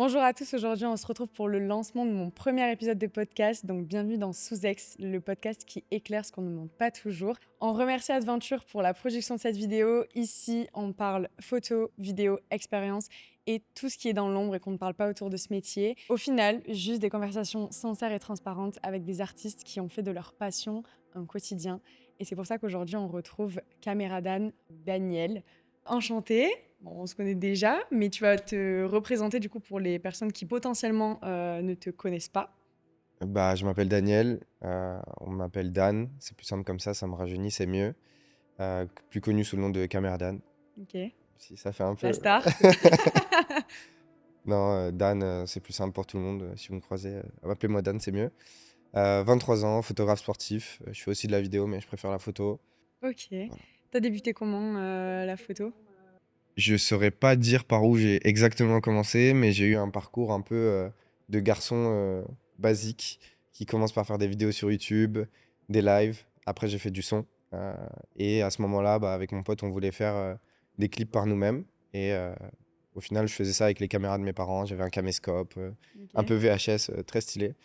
Bonjour à tous, aujourd'hui on se retrouve pour le lancement de mon premier épisode de podcast, donc bienvenue dans Sous-Ex, le podcast qui éclaire ce qu'on ne demande pas toujours. On remercie Adventure pour la production de cette vidéo. Ici on parle photo, vidéo, expérience et tout ce qui est dans l'ombre et qu'on ne parle pas autour de ce métier. Au final, juste des conversations sincères et transparentes avec des artistes qui ont fait de leur passion un quotidien. Et c'est pour ça qu'aujourd'hui on retrouve Caméradan Daniel. Enchantée. Bon, on se connaît déjà, mais tu vas te représenter du coup pour les personnes qui potentiellement ne te connaissent pas. Je m'appelle Daniel, on m'appelle Dan, c'est plus simple comme ça me rajeunit, c'est mieux. Plus connu sous le nom de Camerdan, Ok. si ça fait un La peu. star. Non, Dan, c'est plus simple pour tout le monde. Si vous me croisez, appelez-moi Dan, c'est mieux. 23 ans, photographe sportif. Je fais aussi de la vidéo, mais je préfère la photo. Ok. Voilà. T'as débuté comment la photo? Je saurais pas dire par où j'ai exactement commencé, mais j'ai eu un parcours un peu de garçon basique qui commence par faire des vidéos sur YouTube, des lives. Après, j'ai fait du son. euh, et à ce moment-là, avec mon pote, on voulait faire des clips par nous-mêmes. Et au final, je faisais ça avec les caméras de mes parents. J'avais un caméscope, un Ok. peu VHS, très stylé.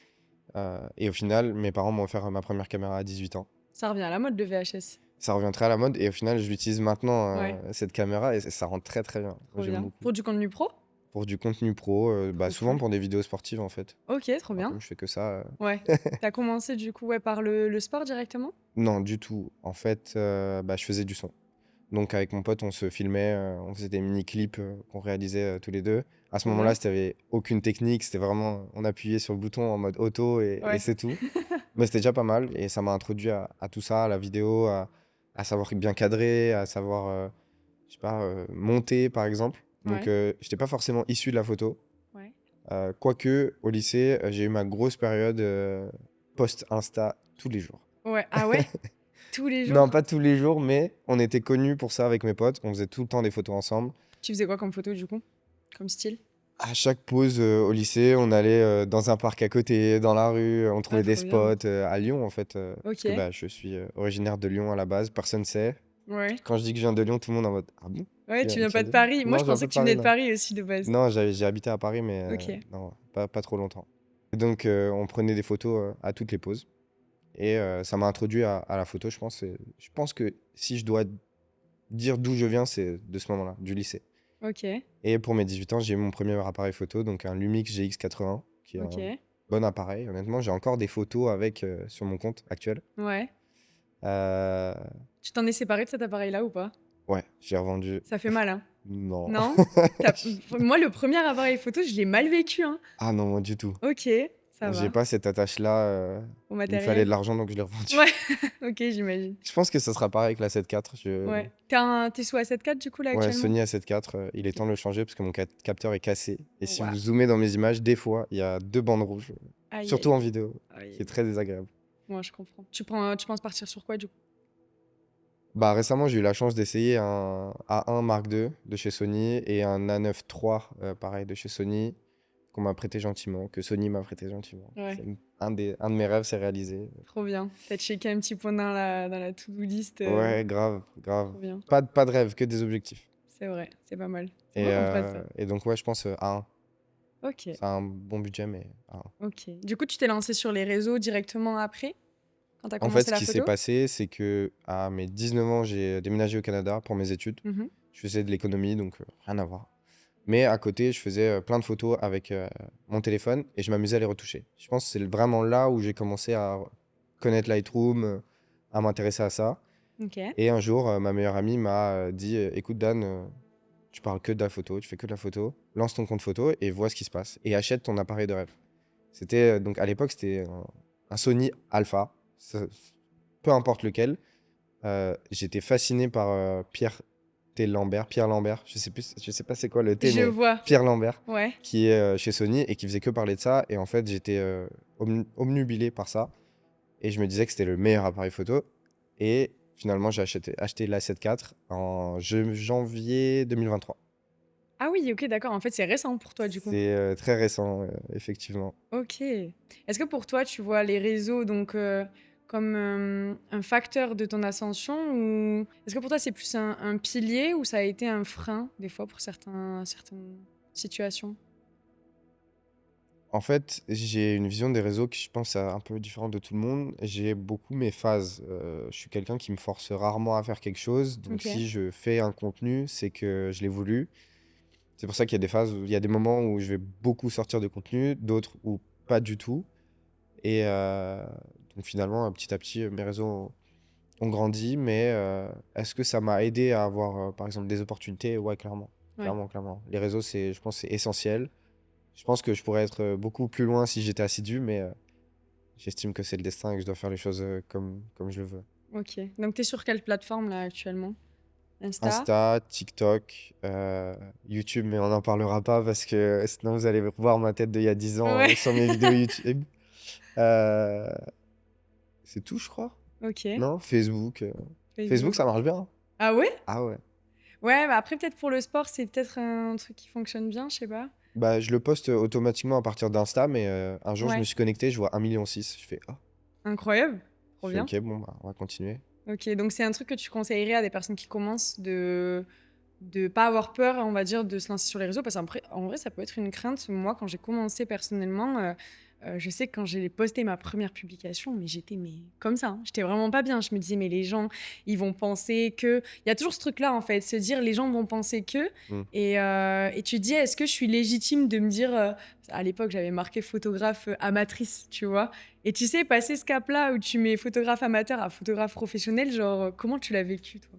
Et au final, mes parents m'ont offert ma première caméra à 18 ans. Ça revient à la mode de VHS. Ça revient très à la mode et au final, je l'utilise maintenant, Ouais, cette caméra, et ça rend très très bien. Moi, trop j'aime bien. beaucoup. Pour du contenu pro? Pour du contenu pro, Trop souvent cool. pour des vidéos sportives en fait. Ok, trop Alors, bien. comme je fais que ça. Ouais. T'as commencé du coup par le sport directement? Non, du tout. En fait, je faisais du son. Donc avec mon pote, on se filmait, on faisait des mini-clips qu'on réalisait tous les deux. À ce Trop moment-là, bien. c'était aucune technique, c'était vraiment, on appuyait sur le bouton en mode auto et Ouais. c'est tout. Mais c'était déjà pas mal et ça m'a introduit à tout ça, à la vidéo, à savoir bien cadrer, à savoir, je sais pas, monter par exemple. Donc Ouais. j'étais pas forcément issu de la photo. Ouais. Quoique, au lycée, j'ai eu ma grosse période post-Insta tous les jours. Ouais. Ah ouais? Tous les Non, jours? pas tous les jours, mais on était connus pour ça avec mes potes. On faisait tout le temps des photos ensemble. Tu faisais quoi comme photo du coup? Comme style? À chaque pause au lycée, on allait dans un parc à côté, dans la rue, on Ah, trouvait des trop bien. spots à Lyon en fait, parce que Ok. je suis originaire de Lyon à la base, personne sait. Ouais. Quand je dis que je viens de Lyon, tout le monde est en mode ah bon? Ouais, tu viens Tu pas viens de de Lyon? Paris. Moi, Non, je je viens pensais pas que de tu Paris, venais de non. Paris aussi de base. Non, j'ai habité à Paris, mais Ok. non, pas trop longtemps. Et donc, on prenait des photos à toutes les pauses. Et ça m'a introduit à la photo, je pense. Je pense que si je dois dire d'où je viens, c'est de ce moment-là, du lycée. Ok. Et pour mes 18 ans, j'ai eu mon premier appareil photo, donc un Lumix GX80, qui est un Ok. bon appareil. Honnêtement, j'ai encore des photos avec sur mon compte actuel. Ouais. Euh, Tu t'en es séparé de cet appareil-là ou pas? ouais, j'ai revendu. Ça fait mal, hein? Non. Non? Moi, le premier appareil photo, je l'ai mal vécu, hein. Ah non, moi du tout. Ok, ça J'ai va. pas cette attache-là. Au Il me fallait matériel? de l'argent, donc je l'ai revendu. Ouais. Ok, j'imagine. Je pense que ça sera pareil avec la 7.4. Ouais. T'es sous A7 IV du coup là Ouais, actuellement? Sony A7 IV, il est Ok. temps de le changer parce que mon capteur est cassé. Et si vous Waouh. zoomez dans mes images, des fois, il y a deux bandes rouges, Aïe, surtout aïe, en aïe. vidéo, Aïe, qui est aïe. très désagréable. Moi, je comprends. Tu penses partir sur quoi du coup? Récemment, j'ai eu la chance d'essayer un A1 Mark II de chez Sony et un A9 III, pareil, de chez Sony, qu'on m'a prêté gentiment, que Sony m'a prêté gentiment. Ouais. Un de mes rêves s'est réalisé. Trop bien. T'as checké un petit point dans la to-do list. Ouais, grave, grave. Trop bien. Pas de rêve, que des objectifs. C'est vrai, c'est pas mal. C'est Et, moi comme phrase ça. et donc, ouais, je pense A1. Ok. C'est un bon budget, mais A1. Ok. Du coup, tu t'es lancé sur les réseaux directement après, quand t'as En fait, commencé ce la qui s'est photo? passé, c'est que à mes 19 ans, j'ai déménagé au Canada pour mes études. Mhm. Je faisais de l'économie, donc rien à voir. Mais à côté, je faisais plein de photos avec mon téléphone et je m'amusais à les retoucher. Je pense que c'est vraiment là où j'ai commencé à connaître Lightroom, à m'intéresser à ça. Ok. Et un jour, ma meilleure amie m'a dit écoute, Dan, tu parles que de la photo, tu fais que de la photo, lance ton compte photo et vois ce qui se passe. Et achète ton appareil de rêve. C'était donc à l'époque, c'était un Sony Alpha, peu importe lequel. J'étais fasciné par Pierre Lambert, je sais pas c'est quoi le T, Je mais vois. Pierre Lambert, Ouais. qui est chez Sony et qui faisait que parler de ça. Et en fait, j'étais obnubilé par ça. Et je me disais que c'était le meilleur appareil photo. Et finalement, j'ai acheté la 7 IV en janvier 2023. Ah oui, ok, d'accord. En fait, c'est récent pour toi, du coup. C'est très récent, effectivement. Ok. Est-ce que pour toi, tu vois les réseaux donc comme un facteur de ton ascension ou est-ce que pour toi, c'est plus un pilier ou ça a été un frein des fois pour certaines situations? En fait, j'ai une vision des réseaux qui, je pense, est un peu différente de tout le monde. J'ai beaucoup mes phases. Je suis quelqu'un qui me force rarement à faire quelque chose. Donc, OK. si je fais un contenu, c'est que je l'ai voulu. C'est pour ça qu'il y a des phases où il y a des moments où je vais beaucoup sortir de contenu, d'autres où pas du tout. Et donc, finalement, petit à petit, mes réseaux ont grandi. Mais est-ce que ça m'a aidé à avoir, par exemple, des opportunités? Ouais, clairement. Ouais. Clairement, clairement. Les réseaux, je pense, c'est essentiel. Je pense que je pourrais être beaucoup plus loin si j'étais assidu, mais j'estime que c'est le destin et que je dois faire les choses comme je le veux. OK. Donc tu es sur quelle plateforme là actuellement? Insta? Insta, TikTok, YouTube, mais on n'en parlera pas parce que sinon vous allez voir ma tête d'il y a 10 ans Ouais. sur mes vidéos YouTube. Euh, c'est tout, je crois. OK. Non, Facebook. Facebook, Facebook. ça marche bien, hein. Ah ouais? Ah ouais. Ouais, bah, après peut-être pour le sport, c'est peut-être un truc qui fonctionne bien, je sais pas. Bah, je le poste automatiquement à partir d'Insta, mais un jour je me Ouais. suis connecté, je vois 1,6 million. Je fais, ah, Incroyable. je Trop fais bien. ok, bon, bah, on va continuer. OK, donc c'est un truc que tu conseillerais à des personnes qui commencent de pas avoir peur, on va dire, de se lancer sur les réseaux? Parce qu'en en vrai, ça peut être une crainte. Moi, quand j'ai commencé personnellement, je sais que quand j'ai posté ma première publication, mais j'étais comme ça, hein. J'étais vraiment pas bien. Je me disais: «Mais les gens, ils vont penser que» il y a toujours ce truc-là, en fait, se dire: «Les gens vont penser que» Hmm. et tu te dis: «Est-ce que je suis légitime de me dire» à l'époque, j'avais marqué photographe, amatrice, tu vois? Et tu sais, passer ce cap-là où tu mets photographe amateur à photographe professionnel, genre, comment tu l'as vécu, toi?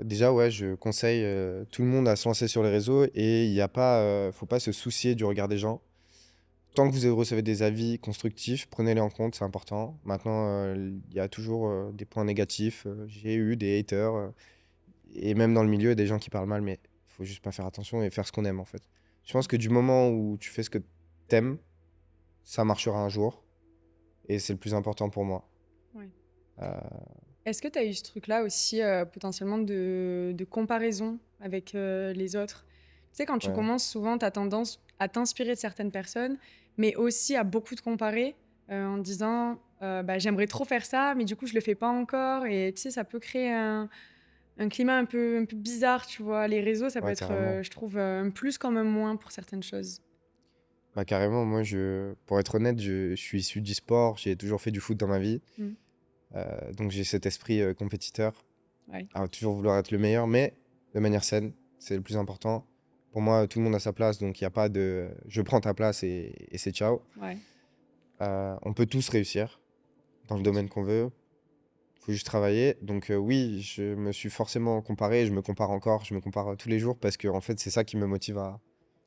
Déjà, ouais, je conseille tout le monde à se lancer sur les réseaux et il y a pas, faut pas se soucier du regard des gens. Tant que vous recevez des avis constructifs, prenez-les en compte, c'est important. Maintenant, il y a toujours des points négatifs. J'ai eu des haters et même dans le milieu, des gens qui parlent mal, mais il faut juste pas faire attention et faire ce qu'on aime en fait. Je pense que du moment où tu fais ce que t'aimes, ça marchera un jour et c'est le plus important pour moi. Ouais. Euh, Est-ce que tu as eu ce truc-là aussi, potentiellement de comparaison avec, les autres? Tu sais, quand tu ouais. commences, souvent, tu as tendance à t'inspirer de certaines personnes, mais aussi à beaucoup te comparer, en te disant, «Bah, j'aimerais trop faire ça, mais du coup, je le fais pas encore» et tu sais, ça peut créer un climat un peu bizarre, tu vois? Les réseaux, ça peut Ouais, être, carrément. je trouve, un plus comme un moins pour certaines choses. Bah, carrément, moi, pour être honnête, je suis issu du sport, j'ai toujours fait du foot dans ma vie. Mmh. Donc j'ai cet esprit compétiteur, Ouais. à toujours vouloir être le meilleur, mais de manière saine, c'est le plus important. Pour moi, tout le monde a sa place, donc il n'y a pas de je prends ta place et c'est ciao. Ouais. On peut tous réussir dans le domaine qu'on veut, il faut juste travailler. Donc oui, je me suis forcément comparé, je me compare encore, je me compare tous les jours parce que en fait, c'est ça qui me motive à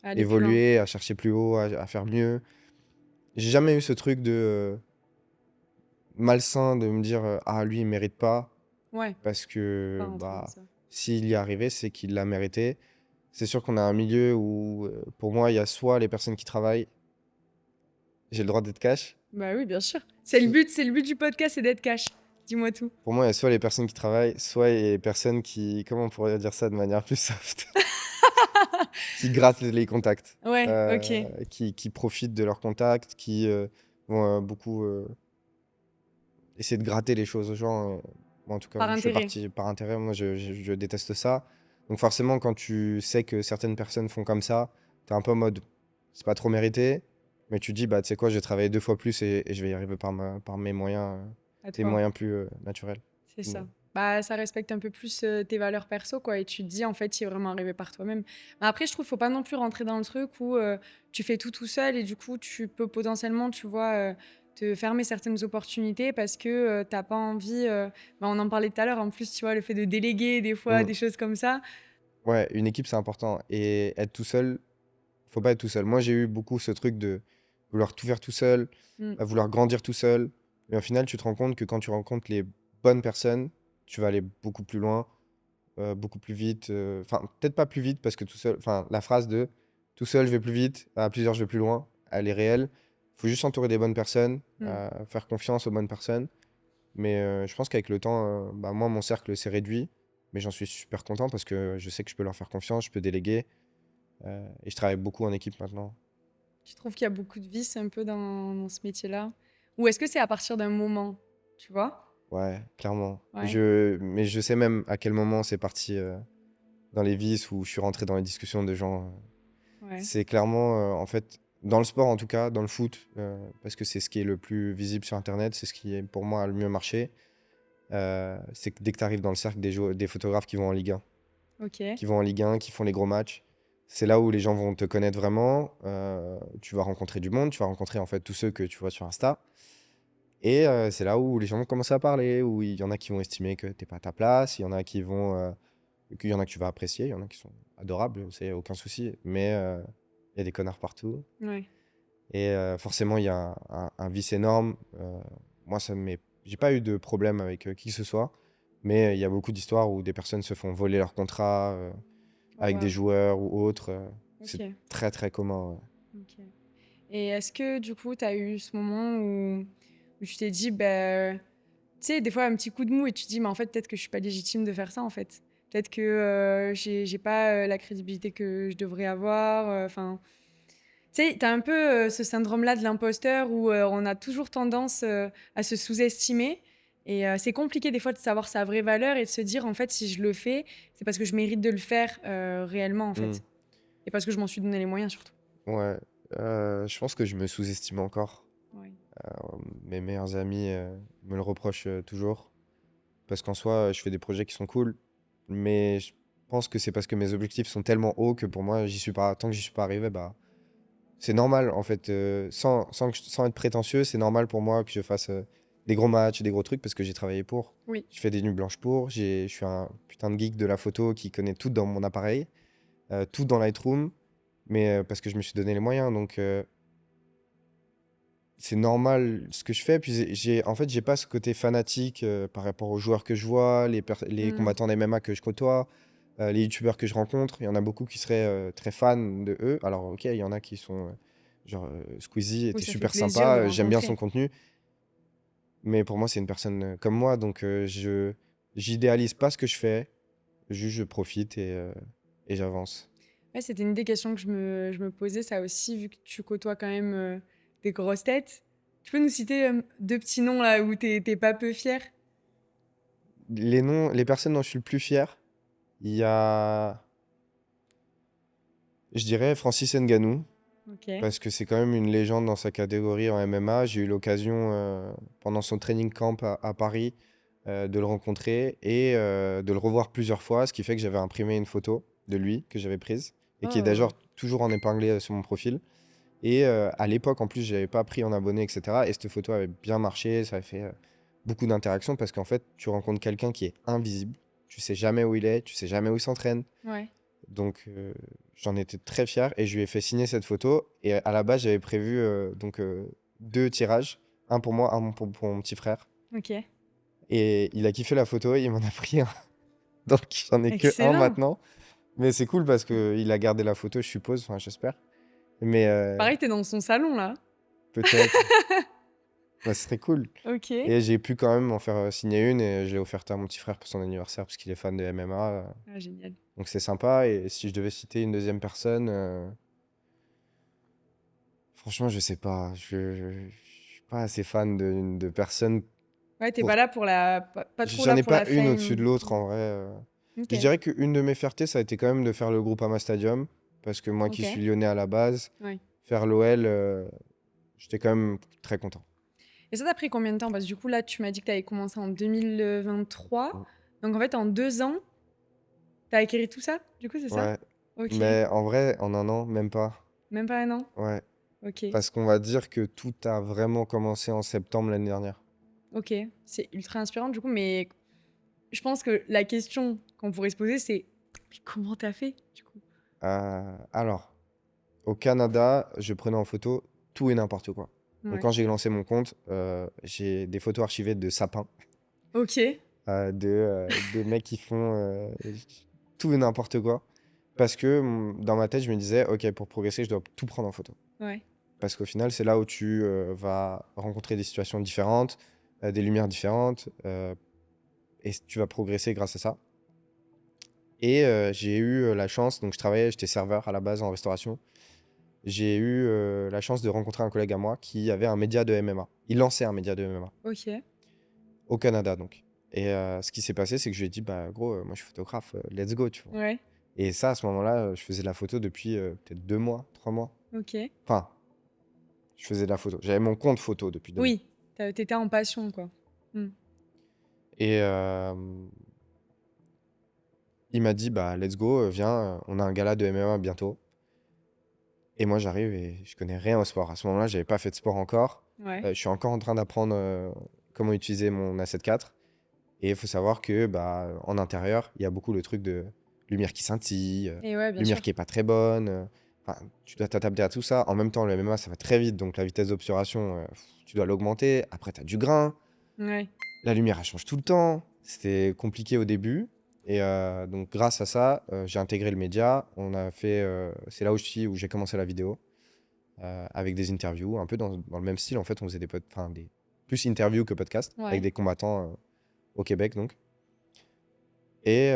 Aller plus loin. évoluer, à chercher plus haut, à faire mieux. J'ai jamais eu ce truc de malsain de me dire ah lui il mérite pas Ouais, parce pas que rentrer dans bah ça. s'il y est arrivé, c'est qu'il l'a mérité. C'est sûr qu'on a un milieu où pour moi il y a soit les personnes qui travaillent, j'ai le droit d'être cash. Bah oui, bien sûr. So- C'est le but du podcast, c'est d'être cash. Dis-moi tout. Pour moi il y a soit les personnes qui travaillent, soit les personnes qui, comment on pourrait dire ça de manière plus soft, qui grattent les contacts, Ouais, OK. qui profitent de leurs contacts, qui vont beaucoup essayer de gratter les choses aux gens. Moi, en tout cas, Par je fais intérêt. partie par intérêt. Moi, je déteste ça. Donc forcément, quand tu sais que certaines personnes font comme ça, t'es un peu en mode, c'est pas trop mérité. Mais tu dis, bah, tu sais quoi, je vais travailler 2 fois plus et je vais y arriver par mes moyens, À des toi. moyens plus naturels. C'est Ouais. ça. Bah, ça respecte un peu plus, tes valeurs perso, quoi et tu te dis, en fait, tu es vraiment arrivé par toi-même. Mais après, je trouve, faut pas non plus rentrer dans le truc où, tu fais tout seul et du coup, tu peux potentiellement, tu vois, te fermer certaines opportunités parce que, tu pas envie, bah, on en parlait tout à l'heure, en plus, tu vois, le fait de déléguer des fois, Mm. des choses comme ça. Ouais, une équipe, c'est important. Et être tout seul, faut pas être tout seul. Moi, j'ai eu beaucoup ce truc de vouloir tout faire tout seul, Mmh. à vouloir grandir tout seul. Mais au final, tu te rends compte que quand tu rencontres les bonnes personnes, tu vas aller beaucoup plus loin, beaucoup plus vite. Enfin, peut-être pas plus vite parce que tout seul, enfin, la phrase de tout seul, je vais plus vite, à plusieurs, je vais plus loin, elle est réelle. Il faut juste s'entourer des bonnes personnes, Mmh. faire confiance aux bonnes personnes. Mais je pense qu'avec le temps, bah, moi, mon cercle s'est réduit. Mais j'en suis super content parce que je sais que je peux leur faire confiance, je peux déléguer. Et je travaille beaucoup en équipe maintenant. Tu trouves qu'il y a beaucoup de vices un peu dans ce métier-là? Ou est-ce que c'est à partir d'un moment, tu vois? Ouais, clairement. Ouais, Mais je sais même à quel moment c'est parti dans les vices où je suis rentré dans les discussions de gens. ouais. C'est clairement, en fait. Dans le sport, en tout cas, dans le foot, parce que c'est ce qui est le plus visible sur Internet, c'est ce qui est pour moi a le mieux marché. C'est que dès que tu arrives dans le cercle des photographes qui vont en Ligue 1, Ok. qui font les gros matchs, c'est là où les gens vont te connaître vraiment. Tu vas rencontrer du monde, tu vas rencontrer en fait tous ceux que tu vois sur Insta. Et c'est là où les gens vont commencer à parler, où il y en a qui vont estimer que t'es pas à ta place, il y en a qui vont, qu'il y en a que tu vas apprécier, il y en a qui sont adorables, c'est aucun souci. Mais il y a des connards partout. Ouais. Et forcément, il y a un vice énorme. Moi, j'ai pas eu de problème avec qui que ce soit, mais il y a beaucoup d'histoires où des personnes se font voler leur contrat Oh, avec des waouh. joueurs ou autres. C'est Ok. très, très commun. Ouais. Ok. Et est-ce que du coup, tu as eu ce moment où tu t'es dit, bah, tu sais, des fois, un petit coup de mou et tu te dis, mais en fait, peut-être que je suis pas légitime de faire ça, en fait. Peut-être que j'ai pas la crédibilité que je devrais avoir. Enfin, tu sais, tu as un peu ce syndrome-là de l'imposteur où on a toujours tendance à se sous-estimer. Et c'est compliqué des fois de savoir sa vraie valeur et de se dire, en fait, si je le fais, c'est parce que je mérite de le faire réellement, en Hmm. fait. Et parce que je m'en suis donné les moyens, surtout. Ouais. Je pense que je me sous-estime encore. Ouais. Mes meilleurs amis me le reprochent toujours. Parce qu'en soi, je fais des projets qui sont cool. Mais je pense que c'est parce que mes objectifs sont tellement hauts que pour moi, j'y suis pas. Tant que j'y suis pas arrivé, bah, c'est normal en fait. Sans être prétentieux, c'est normal pour moi que je fasse des gros matchs, des gros trucs parce que j'ai travaillé pour. Oui. Je fais des nuits blanches pour. Je suis un putain de geek de la photo qui connaît tout dans mon appareil, tout dans Lightroom. Mais parce que je me suis donné les moyens. Donc c'est normal ce que je fais. Puis en fait, j'ai pas ce côté fanatique par rapport aux joueurs que je vois, les Hmm. combattants d'MMA que je côtoie, les youtubeurs que je rencontre. Il y en a beaucoup qui seraient très fans de eux. Alors, ok, il y en a qui sont genre Squeezie Oui, était ça fait super plaisir de sympa, j'aime bien son rencontrer. contenu. Mais pour moi, c'est une personne comme moi. Donc, j'idéalise pas ce que je fais. Juste, je profite et j'avance. Ouais, c'était une des questions que je me posais, ça aussi, vu que tu côtoies quand même des grosses têtes. Tu peux nous citer deux petits noms là où t'es pas peu fier? Les personnes dont je suis le plus fier, il y a, je dirais, Francis Ngannou. Ok. Parce que c'est quand même une légende dans sa catégorie en MMA. J'ai eu l'occasion, pendant son training camp à Paris, de le rencontrer et de le revoir plusieurs fois, ce qui fait que j'avais imprimé une photo de lui que j'avais prise et qui est Oh, d'ailleurs toujours en épinglé sur mon profil. Et à l'époque, en plus, je n'avais pas pris en abonné, etc. Et cette photo avait bien marché, ça avait fait beaucoup d'interactions parce qu'en fait, tu rencontres quelqu'un qui est invisible. Tu sais jamais où il est, tu sais jamais où il s'entraîne. ouais. Donc, j'en étais très fier et je lui ai fait signer cette photo. Et à la base, j'avais prévu deux tirages, un pour moi, un pour mon petit frère. Ok. Et il a kiffé la photo, il m'en a pris un. Donc, j'en ai que un Excellent. maintenant. Mais c'est cool parce qu'il a gardé la photo, je suppose, enfin, j'espère. Mais Pareil, t'es dans son salon là. peut-être, bah, ce serait cool. Ok. Et j'ai pu quand même en faire signer une et je l'ai offerte à mon petit frère pour son anniversaire parce qu'il est fan de MMA. Ah, génial. Donc, c'est sympa. Et si je devais citer une deuxième personne. Franchement, je sais pas. Je suis pas assez fan de personnes Ouais, t'es pour. pas là pour la. Pas trop J'en là ai pour pas la une au-dessus de fame. l'autre en vrai. Ok. Je dirais qu'une de mes fiertés, ça a été quand même de faire le groupe Ama Stadium. Parce que moi qui Ok. suis lyonnais à la base, Ouais. faire l'OL, j'étais quand même très content. Et ça t'a pris combien de temps? Parce que du coup, là, tu m'as dit que t'avais commencé en 2023. Mm. Donc en fait, en 2 ans, t'as acquéri tout ça, du coup, c'est ça? Ouais. Ok. Mais en vrai, en un an, même pas. Même pas un an? Ouais. Ok. Parce qu'on va dire que tout a vraiment commencé en septembre l'année dernière. Ok. C'est ultra inspirant, du coup, mais je pense que la question qu'on pourrait se poser, c'est mais comment t'as fait, du coup? Alors, au Canada, je prenais en photo tout et n'importe quoi. Donc Ouais. quand j'ai lancé mon compte, j'ai des photos archivées de sapins, Ok. de mecs qui font tout et n'importe quoi. Parce que dans ma tête, je me disais, ok, pour progresser, je dois tout prendre en photo. Ouais. Parce qu'au final, c'est là où tu vas rencontrer des situations différentes, des lumières différentes, et tu vas progresser grâce à ça. Et j'ai eu la chance, donc je travaillais, j'étais serveur à la base en restauration. J'ai eu la chance de rencontrer un collègue à moi qui avait un média de MMA. Il lançait un média de MMA Ok. au Canada donc. Et ce qui s'est passé, c'est que je lui ai dit, bah gros, moi je suis photographe, let's go, tu vois. Ouais. Et ça, à ce moment-là, je faisais de la photo depuis peut-être 2 mois, 3 mois. Ok. Enfin, je faisais de la photo. J'avais mon compte photo depuis 2 mois. Oui, t'étais en passion, quoi. Mm. Et il m'a dit, bah, let's go, viens, on a un gala de MMA bientôt. Et moi, j'arrive et je connais rien au sport. À ce moment-là, j'avais pas fait de sport encore. Ouais. Je suis encore en train d'apprendre comment utiliser mon A7 IV. Et il faut savoir que bah, en intérieur, il y a beaucoup le truc de lumière qui scintille, Et ouais, bien lumière sûr. qui est pas très bonne. Enfin, tu dois t'adapter à tout ça. En même temps, le MMA, ça va très vite. Donc la vitesse d'obturation, tu dois l'augmenter. Après, tu as du grain. Ouais. La lumière, elle change tout le temps. C'était compliqué au début. Et donc, grâce à ça, j'ai intégré le média. On a fait, c'est là aussi où j'ai commencé la vidéo, avec des interviews, un peu dans le même style. En fait, on faisait plus interviews que podcasts, avec Ouais. des combattants au Québec, donc. Et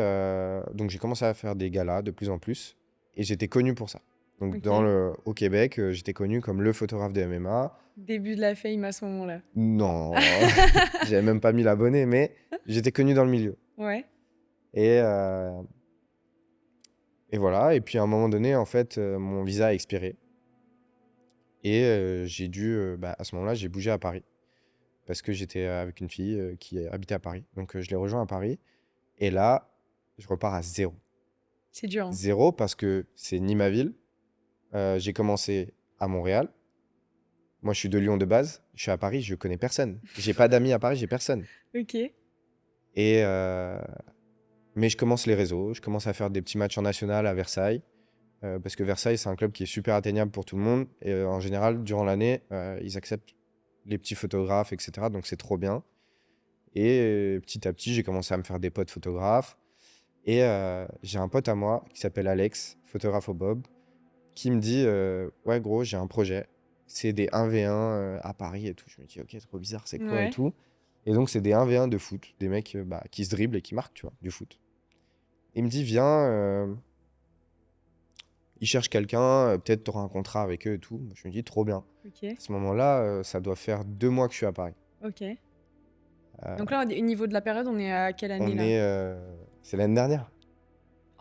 donc, j'ai commencé à faire des galas de plus en plus. Et j'étais connu pour ça. Donc, Ok. au Québec, j'étais connu comme le photographe de MMA. Début de la fame à ce moment-là. Non, j'avais même pas 1000 abonnés, mais j'étais connu dans le milieu. Ouais. Et, et voilà. Et puis, à un moment donné, en fait, mon visa a expiré. Et j'ai dû, à ce moment-là, j'ai bougé à Paris. Parce que j'étais avec une fille qui habitait à Paris. Donc, je l'ai rejoint à Paris. Et là, je repars à zéro. C'est dur, hein. Zéro parce que c'est ni ma ville. J'ai commencé à Montréal. Moi, je suis de Lyon de base. Je suis à Paris, je connais personne. J'ai pas d'amis à Paris, j'ai personne. Ok. Et mais je commence les réseaux. Je commence à faire des petits matchs en national à Versailles. Parce que Versailles, c'est un club qui est super atteignable pour tout le monde. Et en général, durant l'année, ils acceptent les petits photographes, etc. Donc, c'est trop bien. Et petit à petit, j'ai commencé à me faire des potes photographes. Et j'ai un pote à moi qui s'appelle Alex, photographe au Bob, qui me dit ouais, gros, j'ai un projet. C'est des 1v1 à Paris et tout. Je me dis, ok, trop bizarre, c'est quoi et Ouais. tout. Et donc, c'est des 1v1 de foot. Des mecs qui se dribblent et qui marquent, tu vois, du foot. Il me dit, viens, ils cherchent quelqu'un, peut-être tu auras un contrat avec eux et tout. Je me dis, trop bien. Ok. À ce moment-là, ça doit faire 2 mois que je suis à Paris. Ok. Euh, Donc là, au niveau de la période, on est à quelle année on là? est. C'est l'année dernière.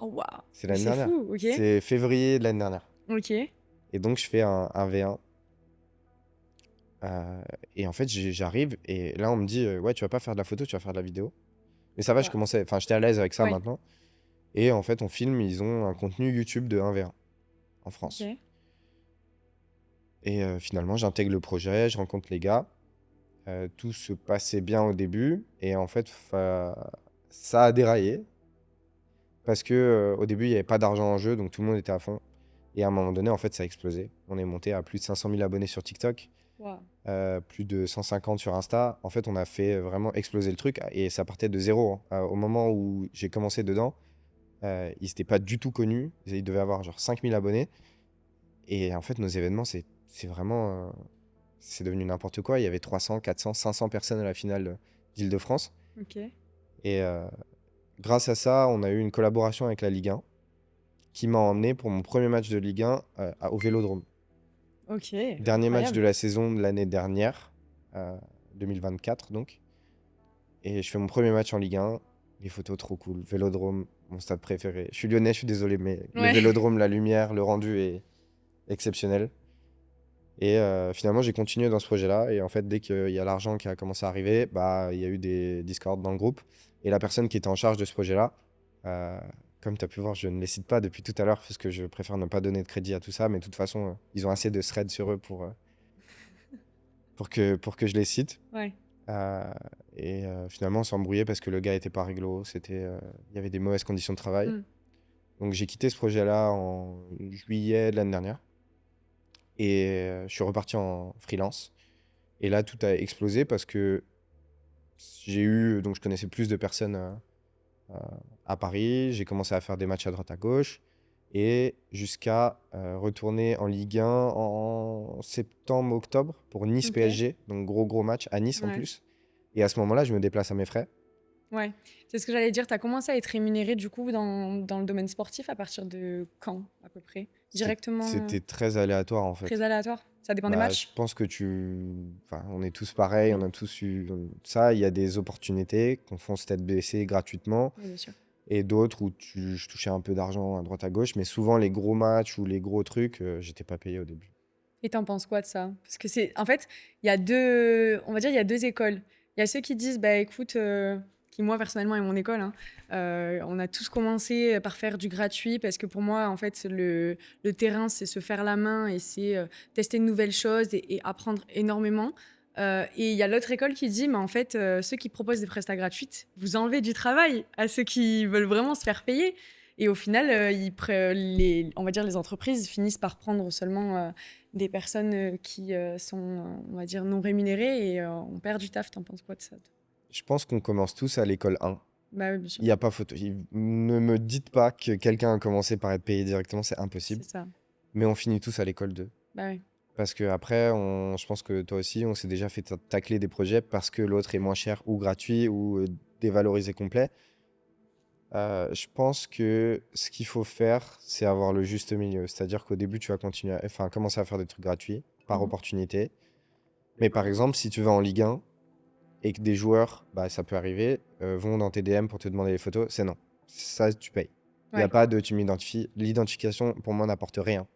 Oh waouh. C'est Mais l'année c'est dernière. fou. Ok. C'est février de l'année dernière. Ok. Et donc, je fais un V1. Et en fait, j'arrive et là, on me dit ouais, tu vas pas faire de la photo, tu vas faire de la vidéo. Mais ça va, Waouh. enfin, j'étais à l'aise avec ça Ouais. maintenant. Et en fait, on filme, ils ont un contenu YouTube de 1v1 en France. Ok. Et finalement, j'intègre le projet, je rencontre les gars. Tout se passait bien au début. Et en fait, ça a déraillé. Parce que au début, il n'y avait pas d'argent en jeu, donc tout le monde était à fond. Et à un moment donné, en fait, ça a explosé. On est monté à plus de 500 000 abonnés sur TikTok. Waouh. Plus de 150 sur Insta. En fait, on a fait vraiment exploser le truc et ça partait de zéro, hein. Au moment où j'ai commencé dedans, ils n'étaient pas du tout connus. Ils devaient avoir genre 5000 abonnés. Et en fait, nos événements, c'est vraiment. C'est devenu n'importe quoi. Il y avait 300, 400, 500 personnes à la finale d'Île-de-France. Ok. Et grâce à ça, on a eu une collaboration avec la Ligue 1 qui m'a emmené pour mon premier match de Ligue 1 au Vélodrome. Ok. Dernier match de Incroyable. la saison de l'année dernière, 2024 donc. Et je fais mon premier match en Ligue 1. Les photos trop cool. Vélodrome, mon stade préféré. Je suis lyonnais, je suis désolé, mais le Ouais. Vélodrome, la lumière, le rendu est exceptionnel. Et finalement, j'ai continué dans ce projet-là. Et en fait, dès qu'il y a l'argent qui a commencé à arriver, bah, il y a eu des Discord dans le groupe. Et la personne qui était en charge de ce projet-là, euh, comme tu as pu voir, je ne les cite pas depuis tout à l'heure parce que je préfère ne pas donner de crédit à tout ça. Mais de toute façon, ils ont assez de threads sur eux pour que je les cite. Ouais. Euh, et finalement, on s'est embrouillé parce que le gars était pas réglo. Il y avait des mauvaises conditions de travail. Mm. Donc j'ai quitté ce projet-là en juillet de l'année dernière. Et je suis reparti en freelance. Et là, tout a explosé parce que donc je connaissais plus de personnes euh, à Paris. J'ai commencé à faire des matchs à droite à gauche. Et jusqu'à retourner en Ligue 1 en septembre-octobre pour Ok. Nice-PSG. Donc gros match à Nice en Ouais. plus. Et à ce moment-là, je me déplace à mes frais. Ouais. C'est ce que j'allais dire. Tu as commencé à être rémunéré du coup dans le domaine sportif à partir de quand à peu près? Directement C'était très aléatoire en très fait. aléatoire? Ça dépend des Bah, je matchs? pense que enfin, on est tous pareils, on Oui. a tous eu ça. Il y a des opportunités qu'on fonce tête baissée gratuitement Oui, bien sûr. et d'autres où je touchais un peu d'argent à droite à gauche. Mais souvent, les gros matchs ou les gros trucs, j'étais pas payé au début. Et t'en penses quoi de ça? Parce que en fait, il y a deux, on va dire, il y a deux écoles. Il y a ceux qui disent, bah écoute, qui moi personnellement est mon école, hein, on a tous commencé par faire du gratuit parce que pour moi, en fait, le terrain, c'est se faire la main et c'est tester de nouvelles choses et apprendre énormément. Et il y a l'autre école qui dit, mais en fait, ceux qui proposent des prestats gratuites, vous enlevez du travail à ceux qui veulent vraiment se faire payer. Et au final, on va dire, les entreprises finissent par prendre seulement des personnes qui sont, on va dire, non rémunérées et on perd du taf. T'en penses quoi de ça, toi? Je pense qu'on commence tous à l'école 1. Bah oui, bien sûr, Il n'y a pas photo. Ne me dites pas que quelqu'un a commencé par être payé directement, c'est c'est impossible. ça. Mais on finit tous à l'école 2. Bah oui, Parce que après, je pense que toi aussi, on s'est déjà fait tacler des projets parce que l'autre est moins cher ou gratuit ou dévalorisé complet. Je pense que ce qu'il faut faire, c'est avoir le juste milieu. C'est-à-dire qu'au début, tu vas commencer à faire des trucs gratuits par Mhm. opportunité. Mais par exemple, si tu vas en Ligue 1 et que des joueurs, bah, ça peut arriver, vont dans tes DM pour te demander les photos, c'est non. Ça, tu payes. Il n'y a Ouais, pas de tu m'identifies. L'identification, pour moi, n'apporte rien.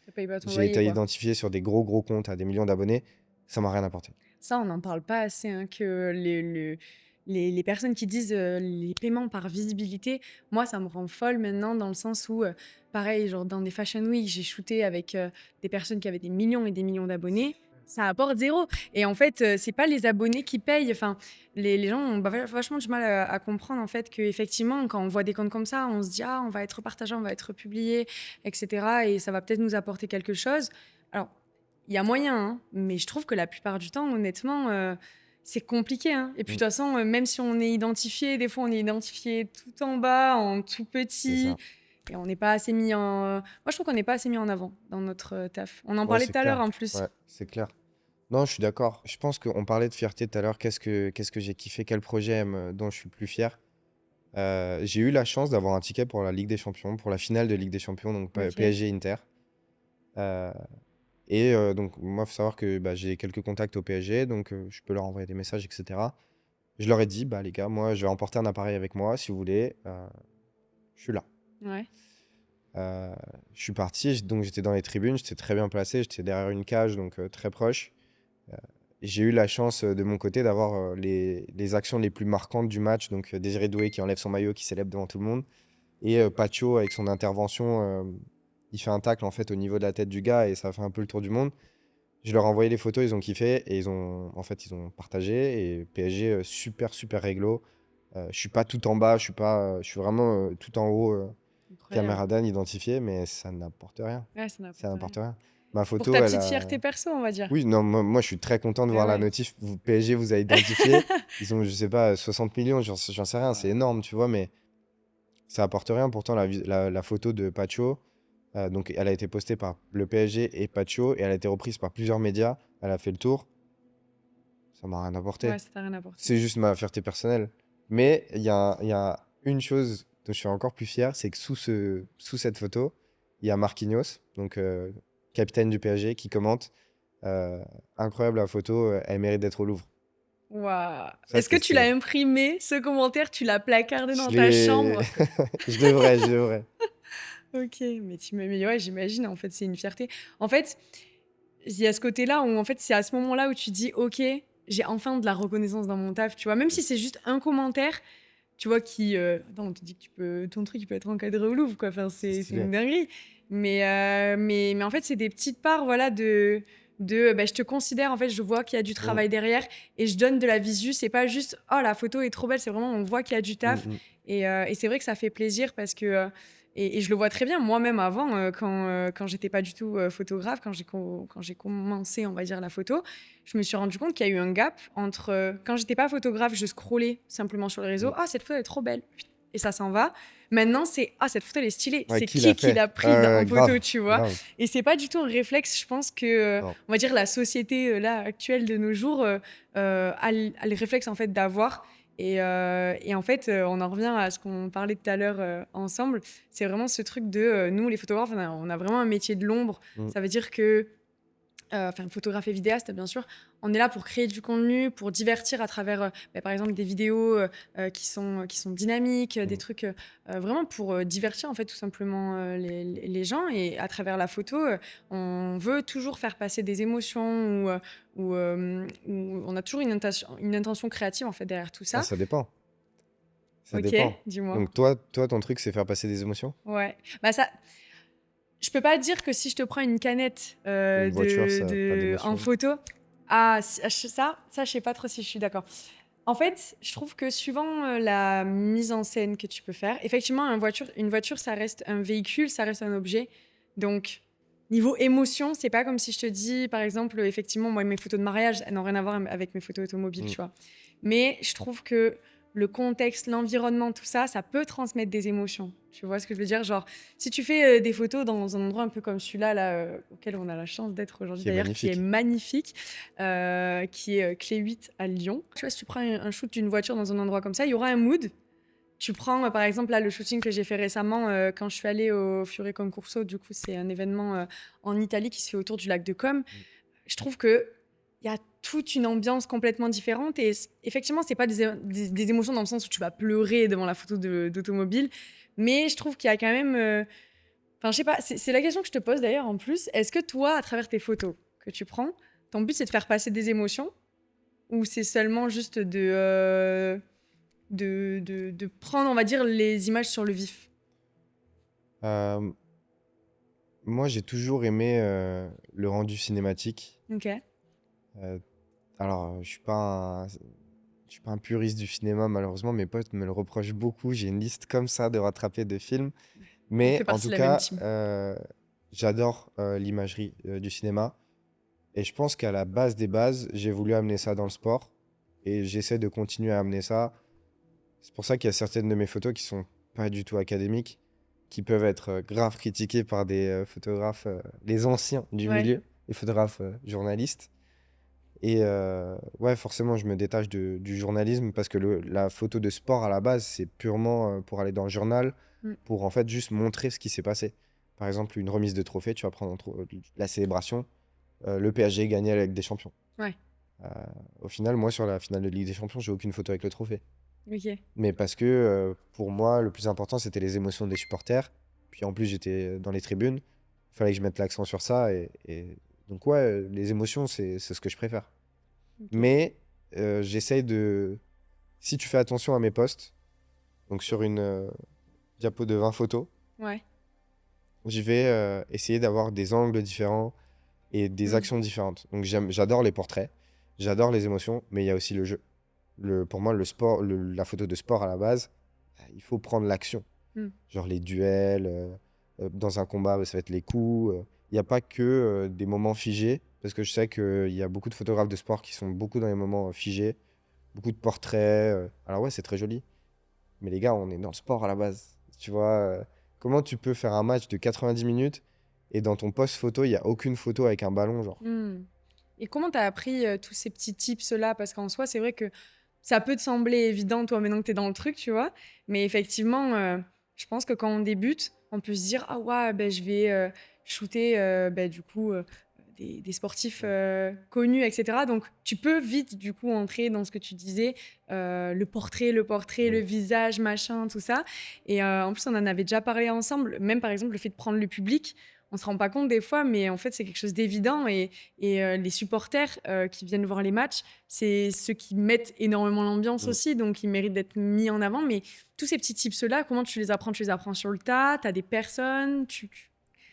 ça paye pas ton J'ai loyer, été quoi. identifié sur des gros comptes à des millions d'abonnés, ça m'a rien apporté. Ça, on n'en parle pas assez, hein, que les personnes qui disent les paiements par visibilité, moi, ça me rend folle maintenant dans le sens où, pareil, genre dans des Fashion Week, j'ai shooté avec des personnes qui avaient des millions et des millions d'abonnés. Ça apporte zéro. Et en fait, c'est pas les abonnés qui payent. Enfin, les gens ont vachement du mal à comprendre en fait qu'effectivement, quand on voit des comptes comme ça, on se dit ah, on va être partagé, on va être publié, etc. Et ça va peut-être nous apporter quelque chose. Alors, il y a moyen, hein, mais je trouve que la plupart du temps, honnêtement, c'est compliqué, hein. Et puis de Mm, toute façon, même si on est identifié, des fois on est identifié tout en bas, en tout c'est petit, ça. et on n'est pas assez mis en. Moi, je trouve qu'on n'est pas assez mis en avant dans notre taf. On en Ouais, parlait c'est tout à l'heure clair. en plus. Ouais, c'est clair. Non, je suis d'accord. Je pense qu'on parlait de fierté tout à l'heure. Qu'est-ce que j'ai kiffé? Quel projet dont je suis le plus fier? J'ai eu la chance d'avoir un ticket pour la Ligue des Champions, pour la finale de Ligue des Champions, donc Ok. PSG Inter. Euh, donc, moi, il faut savoir que bah, j'ai quelques contacts au PSG, donc je peux leur envoyer des messages, etc. Je leur ai dit, bah les gars, moi, je vais emporter un appareil avec moi, si vous voulez. Je suis là. Ouais. Euh, je suis parti, donc j'étais dans les tribunes, j'étais très bien placé, j'étais derrière une cage, donc très proche. Euh, j'ai eu la chance de mon côté d'avoir les actions les plus marquantes du match, donc Désiré Doué qui enlève son maillot, qui célèbre devant tout le monde, et Pacho avec son intervention, il fait un tacle en fait au niveau de la tête du gars et ça fait un peu le tour du monde. Je leur ai envoyé les photos, ils ont kiffé et ils ont partagé. Et PSG, super réglo. Je suis pas tout en bas, je suis vraiment tout en haut, Incroyable. caméra d'âne identifié, mais ça n'apporte rien. Ouais, ça Ça n'apporte n'apporte rien. rien. Ma Pour photo, ta elle petite a. fierté perso, on va dire. Oui, non, moi, je suis très content de Eh voir la ouais. notif. PSG vous a identifié. Ils ont, je sais pas, 60 millions, j'en sais rien, c'est énorme, tu vois, mais ça apporte rien. Pourtant, la photo de Pacho, donc elle a été postée par le PSG et Pacho, et elle a été reprise par plusieurs médias. Elle a fait le tour. Ça m'a rien apporté. Ouais, ça t'a rien apporté. C'est juste ma fierté personnelle. Mais il y a une chose dont je suis encore plus fier, c'est que sous cette photo, il y a Marquinhos, donc capitaine du PSG, qui commente euh, incroyable la photo, elle mérite d'être au Louvre. Waouh. Ça, Est-ce que c'était tu l'as stylé. imprimé, ce commentaire, tu l'as placardé Je dans ta l'ai. chambre? Je devrais. OK, mais ouais, j'imagine, en fait, c'est une fierté. En fait, il y a ce côté-là où, en fait, c'est à ce moment-là où tu dis: «OK, j'ai enfin de la reconnaissance dans mon taf», tu vois? Même si c'est juste un commentaire, tu vois, qui, attends, on te dit que ton truc, il peut être encadré au Louvre, quoi. Enfin, C'est c'est stylé. une dinguerie. Mais en fait, c'est des petites parts, voilà, bah, je te considère, en fait, je vois qu'il y a du Mm, travail derrière et je donne de la visu. C'est pas juste: «Oh, la photo est trop belle», c'est vraiment on voit qu'il y a du mm, taf mm. et c'est vrai que ça fait plaisir parce que, et je le vois très bien moi-même avant, quand j'étais pas du tout, photographe, quand j'ai commencé, on va dire, la photo, je me suis rendu compte qu'il y a eu un gap entre, quand j'étais pas photographe, je scrollais simplement sur les réseaux: Mm. «Ah, cette photo elle est trop belle» et ça s'en va. Maintenant, c'est: «Ah, cette photo elle est stylée». Ouais, C'est qui l'a qui fait? l'a prise en photo, Grave, tu vois? grave. Et c'est pas du tout un réflexe, je pense que, Non. on va dire la société, là, actuelle de nos jours, a le réflexe, en fait, d'avoir et en fait, on en revient à ce qu'on parlait tout à l'heure, ensemble. C'est vraiment ce truc de, nous les photographes, on a vraiment un métier de l'ombre. Mm. Ça veut dire que enfin photographe et vidéaste bien sûr, on est là pour créer du contenu, pour divertir à travers, par exemple des vidéos qui sont dynamiques, des Mmh. trucs vraiment pour divertir en fait tout simplement les gens. Et à travers la photo, on veut toujours faire passer des émotions ou on a toujours une intention créative en fait derrière tout Ah, ça. ça dépend, ça Ok, dépend. dis-moi. Donc toi, ton truc, c'est faire passer des émotions? Ouais. Bah ça, je peux pas dire que si je te prends une canette Une voiture, ça a pas en d'émotion? photo, ça, je sais pas trop si je suis d'accord. En fait, je trouve que suivant la mise en scène que tu peux faire, effectivement, une voiture, ça reste un véhicule, ça reste un objet. Donc, niveau émotion, c'est pas comme si je te dis, par exemple, effectivement, moi, mes photos de mariage, elles n'ont rien à voir avec mes photos automobiles, Mmh. tu vois. Mais je trouve que le contexte, l'environnement, tout ça, ça peut transmettre des émotions. Tu vois ce que je veux dire? Genre, si tu fais des photos dans un endroit un peu comme celui-là, auquel on a la chance d'être aujourd'hui Qui est d'ailleurs, qui est magnifique. magnifique, qui est Clé 8 à Lyon. Tu vois, si tu prends un shoot d'une voiture dans un endroit comme ça, il y aura un mood. Tu prends, par exemple, là, le shooting que j'ai fait récemment quand je suis allée au Fiore Concorso, du coup, c'est un événement en Italie qui se fait autour du lac de Comme. Mmh. Je trouve que il y a toute une ambiance complètement différente et effectivement, c'est pas des émotions dans le sens où tu vas pleurer devant la photo d'automobile, mais je trouve qu'il y a quand même. Enfin, je sais pas, c'est la question que je te pose d'ailleurs en plus. Est-ce que toi, à travers tes photos que tu prends, ton but c'est de faire passer des émotions ou c'est seulement juste de prendre, on va dire, les images sur le vif? Hem, Moi, j'ai toujours aimé, le rendu cinématique. Ok. Heu, alors, je suis pas un puriste du cinéma malheureusement, mes potes me le reprochent beaucoup. J'ai une liste comme ça de rattrapés de films. On Mais fait en partie tout de la même cas, team. j'adore, l'imagerie, du cinéma et je pense qu'à la base des bases, j'ai voulu amener ça dans le sport et j'essaie de continuer à amener ça. C'est pour ça qu'il y a certaines de mes photos qui sont pas du tout académiques, qui peuvent être, grave critiquées par des, photographes, les anciens du Ouais. milieu, les photographes, journalistes et ouais, forcément, je me détache du journalisme parce que la photo de sport à la base, c'est purement, pour aller dans le journal, Mm. pour en fait juste montrer ce qui s'est passé. Par exemple, une remise de trophée, tu vas prendre la célébration, le PSG gagné avec des champions. Ouais. Heu, Au final, moi, sur la finale de Ligue des champions, j'ai aucune photo avec le trophée. Ok. Mais parce que, pour moi, le plus important, c'était les émotions des supporters. Puis en plus, j'étais dans les tribunes. Il fallait que je mette l'accent sur ça et donc ouais, les émotions, c'est ce que je préfère. Ok. Mais j'essaye de... Si tu fais attention à mes posts, donc sur une diapo de 20 photos, Ouais. je vais essayer d'avoir des angles différents et des Mm. actions différentes. Donc j'adore les portraits, j'adore les émotions, mais il y a aussi le jeu. Pour moi, le sport, la photo de sport à la base, il faut prendre l'action. Mm. Genre les duels, dans un combat, bah, ça va être les coups. Il n'y a pas que des moments figés, parce que je sais qu'il y a beaucoup de photographes de sport qui sont beaucoup dans les moments figés, beaucoup de portraits. Alors ouais, c'est très joli. Mais les gars, on est dans le sport à la base. Tu vois, comment tu peux faire un match de 90 minutes et dans ton post photo, il n'y a aucune photo avec un ballon, genre. Mm. Et comment t'as appris tous ces petits tips-là? Parce qu'en soi, c'est vrai que ça peut te sembler évident, toi, maintenant que t'es dans le truc, tu vois. Mais effectivement, je pense que quand on débute, on peut se dire, ah ouais, ben, je vais shooter, ben, du coup, des sportifs connus, etc. Donc, tu peux vite, du coup, entrer dans ce que tu disais, le Mm. visage, machin, tout ça. Et en plus, on en avait déjà parlé ensemble. Même, par exemple, le fait de prendre le public, on se rend pas compte des fois, mais en fait, c'est quelque chose d'évident. Et les supporters qui viennent voir les matchs, c'est ceux qui mettent énormément l'ambiance Mm. aussi, donc ils méritent d'être mis en avant. Mais tous ces petits tips-là, comment tu les apprends? Tu les apprends sur le tas? Tu as des personnes?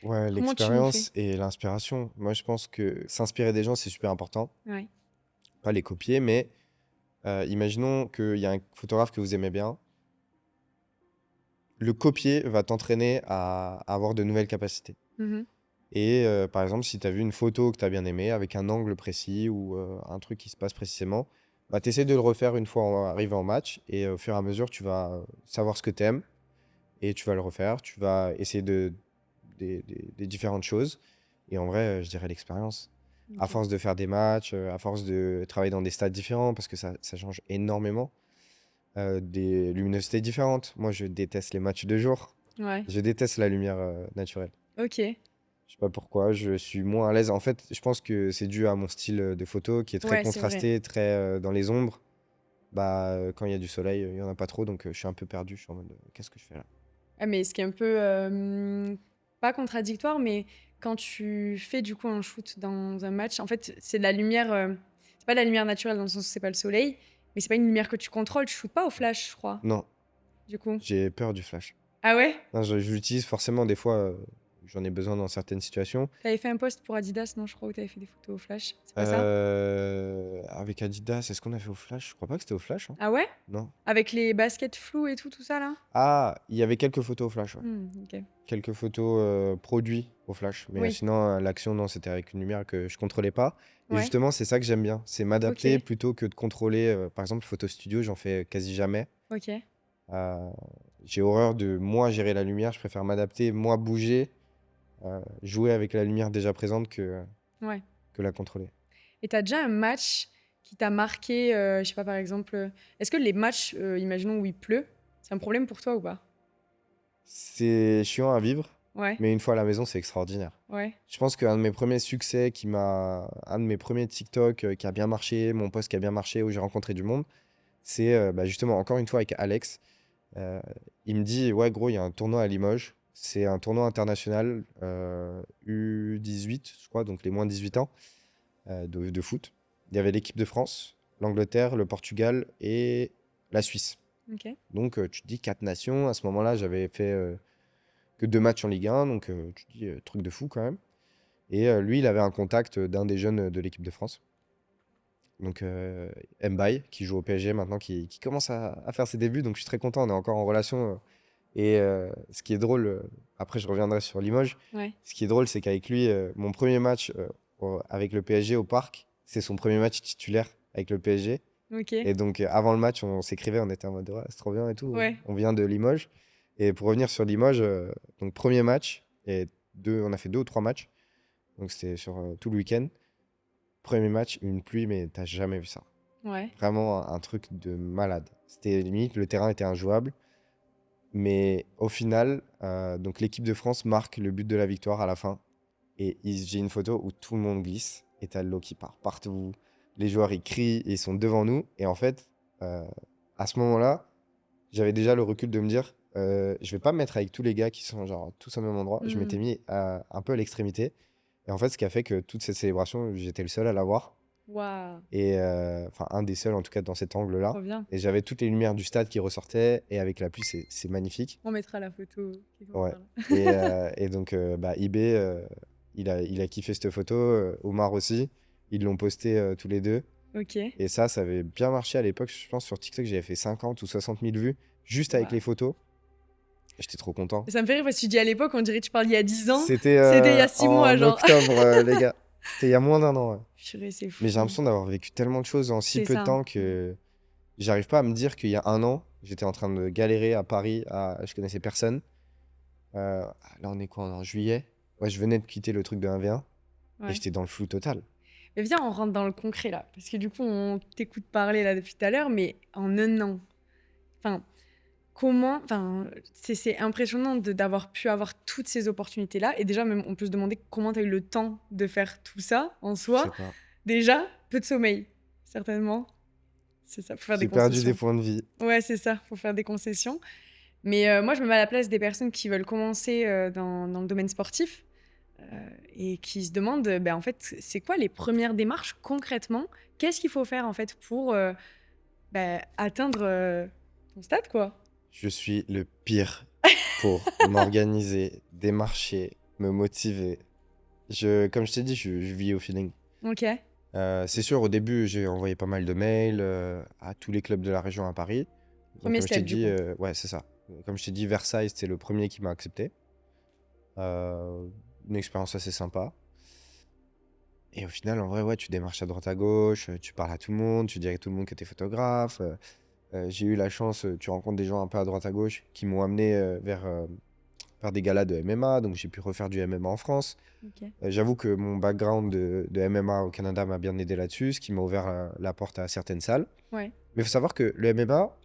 Ouais, Comment tu fais? l'expérience et l'inspiration. Moi, je pense que s'inspirer des gens, c'est super important. Ouais. Pas les copier, mais imaginons qu'il y a un photographe que vous aimez bien. Le copier va t'entraîner à avoir de nouvelles capacités. Mhm. Et par exemple, si tu as vu une photo que tu as bien aimée avec un angle précis ou un truc qui se passe précisément, bah, tu essaies de le refaire une fois arrivé en match et au fur et à mesure, tu vas savoir ce que tu aimes et tu vas le refaire. Tu vas essayer des différentes choses. Et en vrai, je dirais l'expérience. À Ok. force de faire des matchs, à force de travailler dans des stades différents, parce que ça change énormément, des luminosités différentes. Moi, je déteste les matchs de jour. Ouais. Je déteste la lumière naturelle. Ok. Je sais pas pourquoi, je suis moins à l'aise. En fait, je pense que c'est dû à mon style de photo qui est très Ouais, c'est vrai. contrasté, très dans les ombres. Bah, quand il y a du soleil, il y en a pas trop, donc je suis un peu perdu. Je suis en mode, qu'est-ce que je fais là? Ah, mais ce qui est un peu, pas contradictoire, mais quand tu fais du coup un shoot dans un match, en fait, c'est de la lumière, c'est pas de la lumière naturelle dans le sens où c'est pas le soleil, mais c'est pas une lumière que tu contrôles. Tu shootes pas au flash, je crois, Non, du coup. j'ai peur du flash. Ah ouais? Non, je l'utilise forcément des fois, j'en ai besoin dans certaines situations. T'avais fait un post pour Adidas, non, je crois, où t'avais fait des photos au flash. C'est pas ça? Avec Adidas, est-ce qu'on a fait au flash? Je crois pas que c'était au flash, hein. Ah ouais? Non. Avec les baskets floues et tout ça là? Ah, il y avait quelques photos au flash, ouais. OK. Quelques photos produits au flash. Mais Oui. sinon, l'action, non, c'était avec une lumière que je contrôlais pas. Et Ouais. justement, c'est ça que j'aime bien. C'est m'adapter OK. plutôt que de contrôler. Par exemple, photo studio, j'en fais quasi jamais. OK. Euh, j'ai horreur de moi gérer la lumière. Je préfère m'adapter, moi bouger, jouer avec la lumière déjà présente Ouais. que la contrôler. Et t'as déjà un match qui t'a marqué, je sais pas, par exemple, est-ce que les matchs, imaginons où il pleut, c'est un problème pour toi ou pas? C'est chiant à vivre, Ouais, mais une fois à la maison, c'est extraordinaire. ouais, Je pense qu'un de mes premiers succès un de mes premiers TikTok qui a bien marché, mon post qui a bien marché, où j'ai rencontré du monde, c'est bah, justement encore une fois avec Alex. Euh, il me dit, ouais, gros, il y a un tournoi à Limoges. C'est un tournoi international U18, je crois, donc les moins de 18 ans de foot. Il y avait l'équipe de France, l'Angleterre, le Portugal et la Suisse. OK. Donc tu te dis 4 nations. À ce moment-là, j'avais fait que 2 matchs en Ligue 1, donc tu te dis truc de fou quand même. Et lui, il avait un contact d'un des jeunes de l'équipe de France. Donc Mbaye, qui joue au PSG maintenant, qui commence à faire ses débuts. Donc je suis très content, on est encore en relation. Et ce qui est drôle, après je reviendrai sur Limoges, Ouais. ce qui est drôle, c'est qu'avec lui, mon premier match avec le PSG au parc, c'est son premier match titulaire avec le PSG. OK. Et donc avant le match, on s'écrivait, on était en mode ouais, c'est trop bien et tout, Ouais. on vient de Limoges. Et pour revenir sur Limoges, donc premier match, et on a fait 2 ou 3 matchs, donc c'était sur tout le week-end. Premier match, une pluie, mais t'as jamais vu ça. Ouais. Vraiment un truc de malade. C'était limite, le terrain était injouable. Mais au final, donc l'équipe de France marque le but de la victoire à la fin. Et j'ai une photo où tout le monde glisse et t'as l'eau qui part partout. Les joueurs, ils crient et ils sont devant nous. Et en fait, euh, à ce moment-là, j'avais déjà le recul de me dire, je vais pas me mettre avec tous les gars qui sont genre tous au même endroit. Je Mmh. m'étais mis un peu à l'extrémité. Et en fait, ce qui a fait que toute cette célébration, j'étais le seul à la voir. Waouh! Et enfin, un des seuls en tout cas dans cet angle-là. Trop bien. Et j'avais toutes les lumières du stade qui ressortaient. Et avec la pluie, c'est magnifique. On mettra la photo quelque Ouais. part là. Et donc, bah, IB, il a kiffé cette photo. Omar aussi. Ils l'ont posté tous les deux. OK. Et ça avait bien marché à l'époque. Je pense sur TikTok, j'avais fait 50 ou 60 000 vues juste avec les Waouh. photos. Et j'étais trop content. Ça me fait rire parce que tu dis à l'époque, on dirait que tu parles il y a 10 ans. C'était C'était il y a 6 mois, en genre. octobre, les gars. C'était il y a moins d'1 an. Ouais. Purée, c'est Mais j'ai fou. l'impression d'avoir vécu tellement de choses en si C'est peu de ça. temps que j'arrive pas à me dire qu'il y a 1 an, j'étais en train de galérer à Paris, je connaissais personne. Là, on est quoi? On est en juillet? Ouais, je venais de quitter le truc de 1v1 et Ouais. j'étais dans le flou total. Mais viens, on rentre dans le concret là. Parce que du coup, on t'écoute parler là depuis tout à l'heure, mais en un an. Enfin, comment. Enfin, c'est impressionnant d'avoir pu avoir toutes ces opportunités-là. Et déjà, même, on peut se demander comment tu as eu le temps de faire tout ça en Je sais soi. pas. Déjà, peu de sommeil, certainement. C'est ça, faut faire des J'ai perdu des concessions. points de vie. Ouais, c'est ça, faut faire des concessions. Mais moi, je me mets à la place des personnes qui veulent commencer dans le domaine sportif et qui se demandent, ben, en fait, c'est quoi les premières démarches concrètement? Qu'est-ce qu'il faut faire en fait pour ben, atteindre ton stade, quoi? Je suis le pire pour m'organiser, démarcher, me motiver. Comme je t'ai dit, je vis au feeling. Ok, C'est sûr, au début, j'ai envoyé pas mal de mails à tous les clubs de la région à Paris. Donc, premier comme je t'ai step du dit, coup. ouais, c'est ça. Comme je t'ai dit, Versailles, c'était le premier qui m'a accepté. Euh, une expérience assez sympa. Et au final, en vrai, ouais, tu démarches à droite à gauche, tu parles à tout le monde, tu dis à tout le monde que tu es photographe. J'ai eu la chance, tu rencontres des gens un peu à droite à gauche qui m'ont amené vers des galas de MMA, donc j'ai pu refaire du MMA en France. Ok. J'avoue que mon background de MMA au Canada m'a bien aidé là-dessus, ce qui m'a ouvert la porte à certaines salles. Ouais. Mais il faut savoir que le MMA,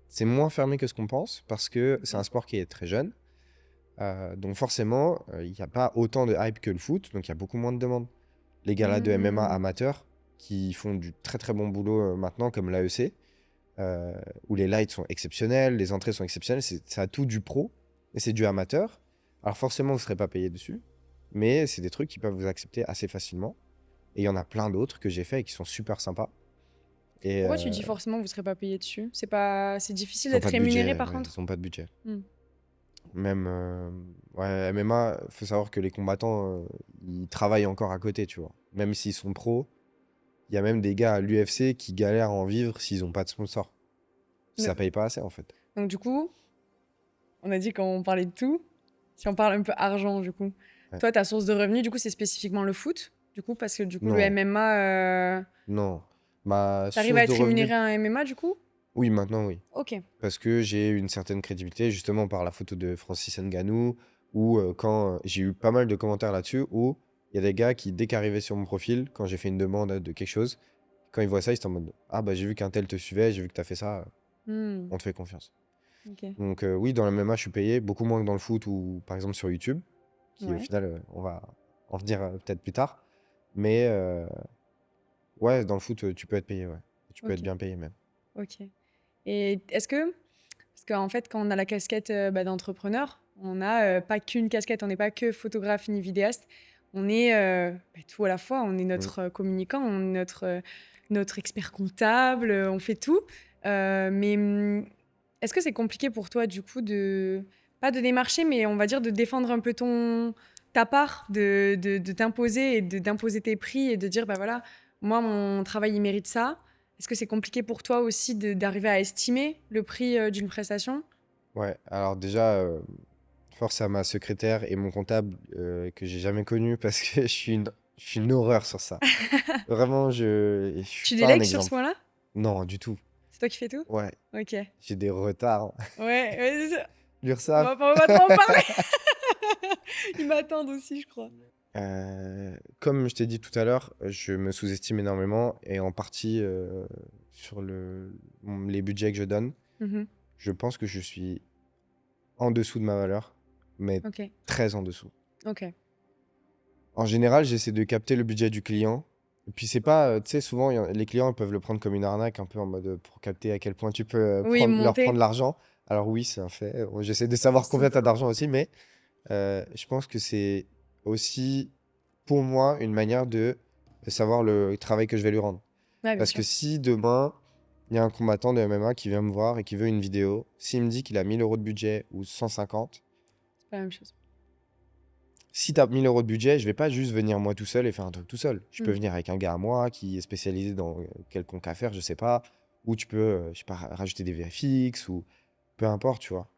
c'est moins fermé que ce qu'on pense, parce que c'est un Ok. sport qui est très jeune. Donc forcément, il y a pas autant de hype que le foot, donc il y a beaucoup moins de demandes. Les galas de MMA Mmh. amateurs qui font du très, très bon boulot, maintenant comme l'AEC, où les lights sont exceptionnels, les entrées sont exceptionnelles, ça a tout du pro et c'est du amateur. Alors forcément, vous serez pas payé dessus, mais c'est des trucs qui peuvent vous accepter assez facilement et il y en a plein d'autres que j'ai fait et qui sont super sympas et Pourquoi tu dis forcément vous serez pas payé dessus? C'est difficile ils ont d'être pas de rémunéré budget, par ouais, ils contre? ont pas de budget. Mmh. Même, ouais, MMA, faut savoir que les combattants, ils travaillent encore à côté, tu vois? Même s'ils sont pros, il y a même des gars à l'UFC qui galèrent à en vivre s'ils ont pas de sponsor. Ne Ça paye pas assez, en fait. donc du coup, on a dit qu'on parlait de tout. Si on parle un peu argent du coup. Ouais. Toi, ta source de revenus du coup, c'est spécifiquement le foot? Du coup, parce que du coup le Non, MMA, non. Ma tu à source de être revenus rémunéré à un MMA du coup? oui, maintenant, oui. OK. Parce que j'ai une certaine crédibilité, justement par la photo de Francis Ngannou ou, quand, j'ai eu pas mal de commentaires là-dessus où il y a des gars qui, dès qu'arrivaient sur mon profil, quand j'ai fait une demande, de quelque chose, quand ils voient ça, ils sont en mode: «Ah bah, j'ai vu qu'un tel te suivait, j'ai vu que tu as fait ça, Mmh. on te fait confiance». OK. Donc oui, dans le MMA, je suis payé, beaucoup moins que dans le foot ou par exemple sur YouTube, qui au Ouais. final, on va en venir, peut-être plus tard. Mais ouais, dans le foot, tu peux être payé, ouais. Tu peux être OK. bien payé même. OK. Et est-ce que parce qu'en fait, quand on a la casquette, d'entrepreneur, on a, pas qu'une casquette, on n'est pas que photographe ni vidéaste. On est, tout à la fois. On est Mmh. notre, communicant, on est notre expert comptable, on fait tout. Mais, est-ce que c'est compliqué pour toi, du coup, pas de démarcher, mais on va dire de défendre un peu ta part, de t'imposer et d'imposer tes prix et de dire: «Bah, voilà, moi, mon travail, il mérite ça». Est-ce que c'est compliqué pour toi aussi d'arriver à estimer le prix d'une prestation? Ouais, alors déjà, force à ma secrétaire et mon comptable, que j'ai jamais connu parce que je suis une horreur sur ça. Vraiment, je suis Tu pas un délègues sur ce exemple. point-là? Non, du tout. C'est toi qui fais tout? Ouais, OK. j'ai des retards. Ouais, ouais, c'est ça. L'URSSAF. On va trop en parler. Ils m'attendent aussi, je crois. Comme je t'ai dit tout à l'heure, je me sous-estime énormément et en partie, sur les budgets que je donne. Mmh. Je pense que je suis en dessous de ma valeur, mais OK. très en dessous. OK. En général, j'essaie de capter le budget du client. Et puis c'est pas, tu sais, souvent, les clients ils peuvent le prendre comme une arnaque, un peu en mode pour capter à quel point tu peux Oui, leur prendre monter. l'argent. Alors oui, c'est un fait. J'essaie de savoir Si. combien tu as d'argent aussi, mais je pense que c'est aussi, pour moi, une manière de savoir le travail que je vais lui rendre. Ouais, bien Parce que sûr. si demain, il y a un combattant de MMA qui vient me voir et qui veut une vidéo, s'il me dit qu'il a 1 000 € de budget ou 150, C'est pas la même chose. si tu as 1 000 € de budget, je vais pas juste venir moi tout seul et faire un truc tout seul. Je peux Mmh. venir avec un gars à moi qui est spécialisé dans quelconque affaire, je sais pas. Ou tu peux, je sais pas, rajouter des VFX ou peu importe, tu vois.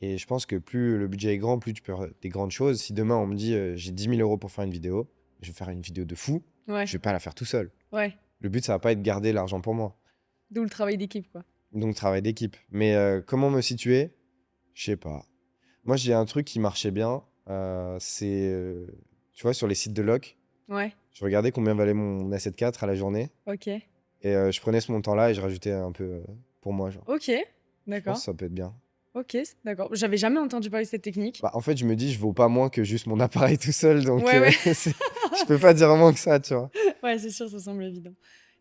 Et je pense que plus le budget est grand, plus tu peux faire des grandes choses. Si demain on me dit j'ai 10 000 € pour faire une vidéo, je vais faire une vidéo de fou, Ouais. je vais pas la faire tout seul. Ouais. Le but, ça va pas être de garder l'argent pour moi. D'où le travail d'équipe, quoi. Donc travail d'équipe. Mais comment me situer? Je sais pas. Moi, j'ai un truc qui marchait bien. C'est, tu vois, sur les sites de loc, Ouais. je regardais combien valait mon A7 IV à la journée. OK. Et je prenais ce montant-là et je rajoutais un peu pour moi, genre. OK. Je pense D'accord. que ça peut être bien. OK, d'accord. J'avais jamais entendu parler de cette technique. Bah, en fait, je me dis, je vaux pas moins que juste mon appareil tout seul. Donc, Ouais, ouais. je peux pas dire moins que ça, tu vois. Ouais, c'est sûr, ça semble évident.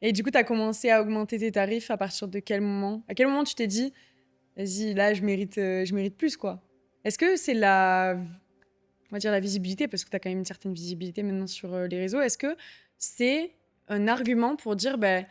Et du coup, tu as commencé à augmenter tes tarifs à partir de quel moment? À quel moment tu t'es dit: «Vas-y, là, je mérite plus, quoi»? Est-ce que c'est on va dire la visibilité, parce que tu as quand même une certaine visibilité maintenant sur, les réseaux. Est-ce que c'est un argument pour dire: «Beh,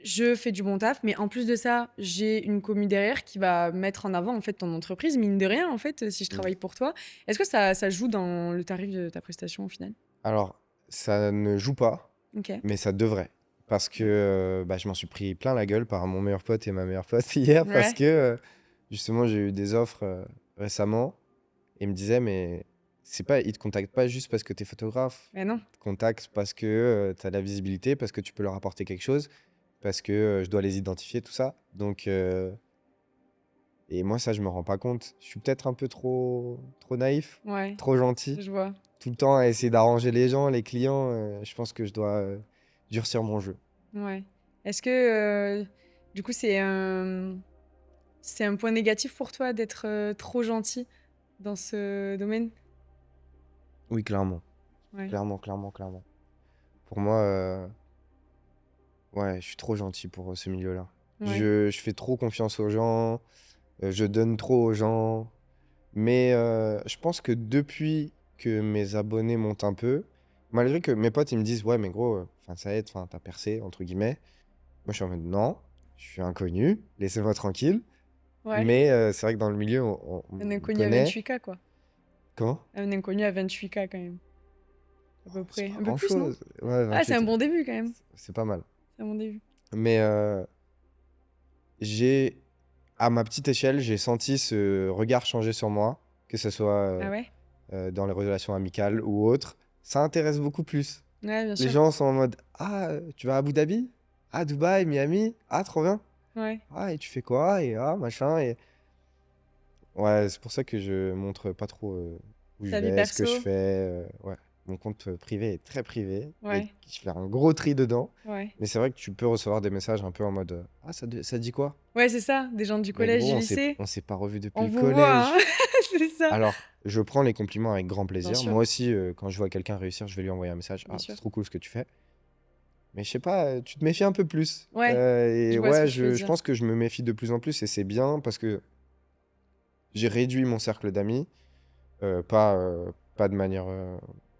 je fais du bon taf, mais en plus de ça, j'ai une commu derrière qui va mettre en avant, en fait, ton entreprise, mine de rien, en fait, si je Mm. travaille pour toi». Est-ce que ça joue dans le tarif de ta prestation, au final? Alors, ça ne joue pas, OK. mais ça devrait. Parce que bah, je m'en suis pris plein la gueule par mon meilleur pote et ma meilleure pote hier. Parce Ouais. que justement, j'ai eu des offres récemment. Et ils me disaient, mais ils te contactent pas juste parce que tu es photographe. Mais non. Ils te contactent parce que tu as de la visibilité, parce que tu peux leur apporter quelque chose, parce que je dois les identifier, tout ça. Donc, et moi, ça, je me rends pas compte. Je suis peut-être un peu trop naïf, Ouais, trop gentil. je vois. Tout le temps à essayer d'arranger les gens, les clients. Je pense que je dois durcir mon jeu. Ouais. Est-ce que, du coup, c'est un point négatif pour toi d'être, trop gentil? dans ce domaine? Oui, clairement. Ouais. Clairement, clairement, clairement. Pour moi, ouais, je suis trop gentil pour ce milieu-là. Ouais. Je fais trop confiance aux gens, je donne trop aux gens. Mais je pense que depuis que mes abonnés montent un peu, malgré que mes potes, ils me disent, ouais, mais gros, enfin, ça aide, enfin, t'as percé, entre guillemets. Moi, je suis en mode, non, je suis inconnu, laissez-moi tranquille. Ouais. Mais c'est vrai que dans le milieu, on Un me inconnu à connaît. 28K, quoi. Comment? Un inconnu à 28K, quand même. À peu C'est près. pas Un peu plus, non? grand-chose. Ouais, Ah, c'est un 28, bon début, quand même. c'est pas mal. C'est un bon début. Mais j'ai, à ma petite échelle, j'ai senti ce regard changer sur moi, que ce soit Ah ouais? dans les relations amicales ou autres. Ça intéresse beaucoup plus. Ouais, bien Les sûr. gens sont en mode, ah, tu vas à Abu Dhabi? Ah, Dubaï, Miami? Ah, trop bien. Ouais. Ah, et tu fais quoi? Et ah, machin. Et ouais, c'est pour ça que je montre pas trop où je Ta vie vais, ce que je perso? fais. Ouais, mon compte privé est très privé. Ouais. Je fais un gros tri dedans. Ouais. Mais c'est vrai que tu peux recevoir des messages un peu en mode, ah, ça dit quoi? Ouais, c'est ça. Des gens du Mais collège, gros, du lycée. on s'est pas revus depuis On le vous voit, hein. collège. C'est ça. Alors, je prends les compliments avec grand Bien plaisir. sûr. Moi aussi, quand je vois quelqu'un réussir, je vais lui envoyer un message. Bien Ah, c'est sûr. trop cool ce que tu fais. Mais je sais pas, tu te méfies un peu plus. Ouais. Je Et vois ce que ouais, tu veux je dire. pense que je me méfie de plus en plus et c'est bien parce que j'ai réduit mon cercle d'amis. Pas de manière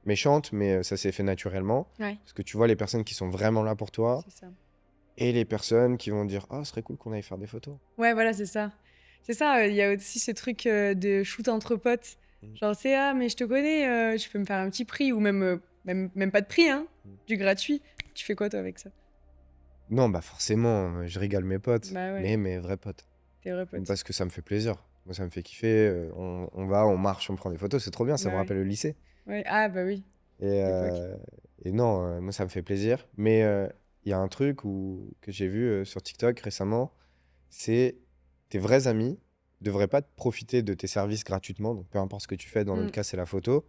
méchante, mais ça s'est fait naturellement. Ouais. Parce que tu vois les personnes qui sont vraiment là pour toi C'est ça. et les personnes qui vont dire, ah, ce serait cool qu'on aille faire des photos. Ouais, voilà, c'est ça. C'est ça, il y a aussi ce truc de shoot entre potes. Mm. Genre, c'est ah, mais je te connais, tu peux me faire un petit prix ou même pas de prix, hein, Mm. du gratuit. Tu fais quoi, toi, avec ça? Non, bah forcément, je régale mes potes, Bah ouais, mais mes vrais potes. tes vrais potes. Parce que ça me fait plaisir. Moi, ça me fait kiffer. On va, on marche, on prend des photos. C'est trop bien, ça me Bah ouais. rappelle le lycée. Ouais, ah bah oui, Et, l'époque. non, moi, ça me fait plaisir. Mais il y a un truc que j'ai vu sur TikTok récemment, c'est tes vrais amis devraient pas te profiter de tes services gratuitement. Donc, peu importe ce que tu fais, dans notre Mm, cas, c'est la photo.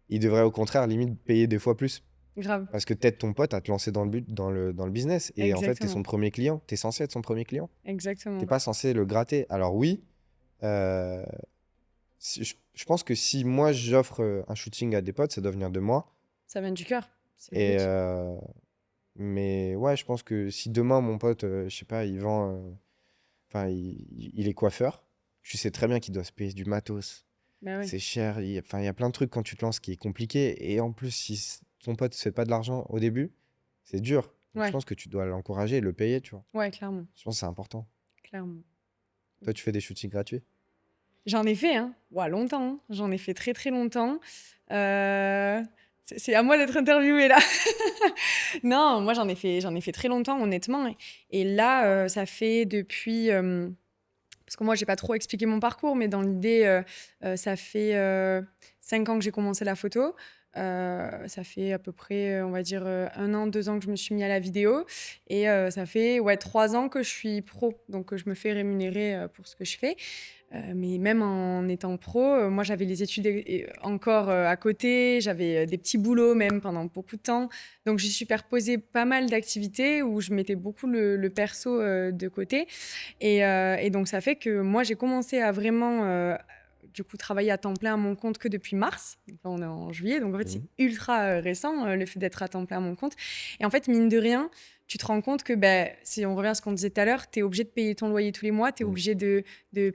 Ils devraient au contraire limite payer des fois plus. grave, Parce que t'aides ton pote à te lancer dans le business. Et en fait, t'es exactement, son premier client. T'es censé être son premier client. T'es exactement. pas censé le gratter. Alors oui, euh, je pense que si moi j'offre un shooting à des potes, ça doit venir de moi. Ça vient du cœur, c'est le Et but. mais ouais, je pense que si demain mon pote, je sais pas, il vend, enfin il est coiffeur, tu sais très bien qu'il doit se payer du matos. Bah ouais, C'est cher. Enfin, il y a plein de trucs quand tu te lances qui est compliqué. Et en plus, si ton pote ne fait pas de l'argent au début, c'est dur. Donc je ouais, pense que tu dois l'encourager et le payer, tu vois. ouais, clairement, Je pense que c'est important. clairement. Toi, tu fais des shootings gratuits? J'en ai fait, hein. Ouah, longtemps, hein. J'en ai fait très très longtemps. Euh, c'est à moi d'être interviewée là. Non, moi j'en ai fait très longtemps, honnêtement. Et là, ça fait depuis. Parce que moi, j'ai pas trop expliqué mon parcours, mais dans l'idée, ça fait 5 ans que j'ai commencé la photo. Ça fait à peu près, on va dire, 1 an, 2 ans que je me suis mis à la vidéo. Et ça fait ouais, 3 ans que je suis pro. Donc, je me fais rémunérer pour ce que je fais. Mais même en étant pro, moi j'avais les études encore à côté, j'avais des petits boulots même pendant beaucoup de temps. Donc j'ai superposé pas mal d'activités où je mettais beaucoup le perso de côté. Et donc ça fait que moi j'ai commencé à vraiment du coup travailler à temps plein à mon compte que depuis mars. Donc là on est en juillet, donc en fait c'est Mhm. ultra récent le fait d'être à temps plein à mon compte. Et en fait mine de rien, tu te rends compte que ben, si on revient à ce qu'on disait tout à l'heure, tu es obligé de payer ton loyer tous les mois, tu es Mhm. obligé de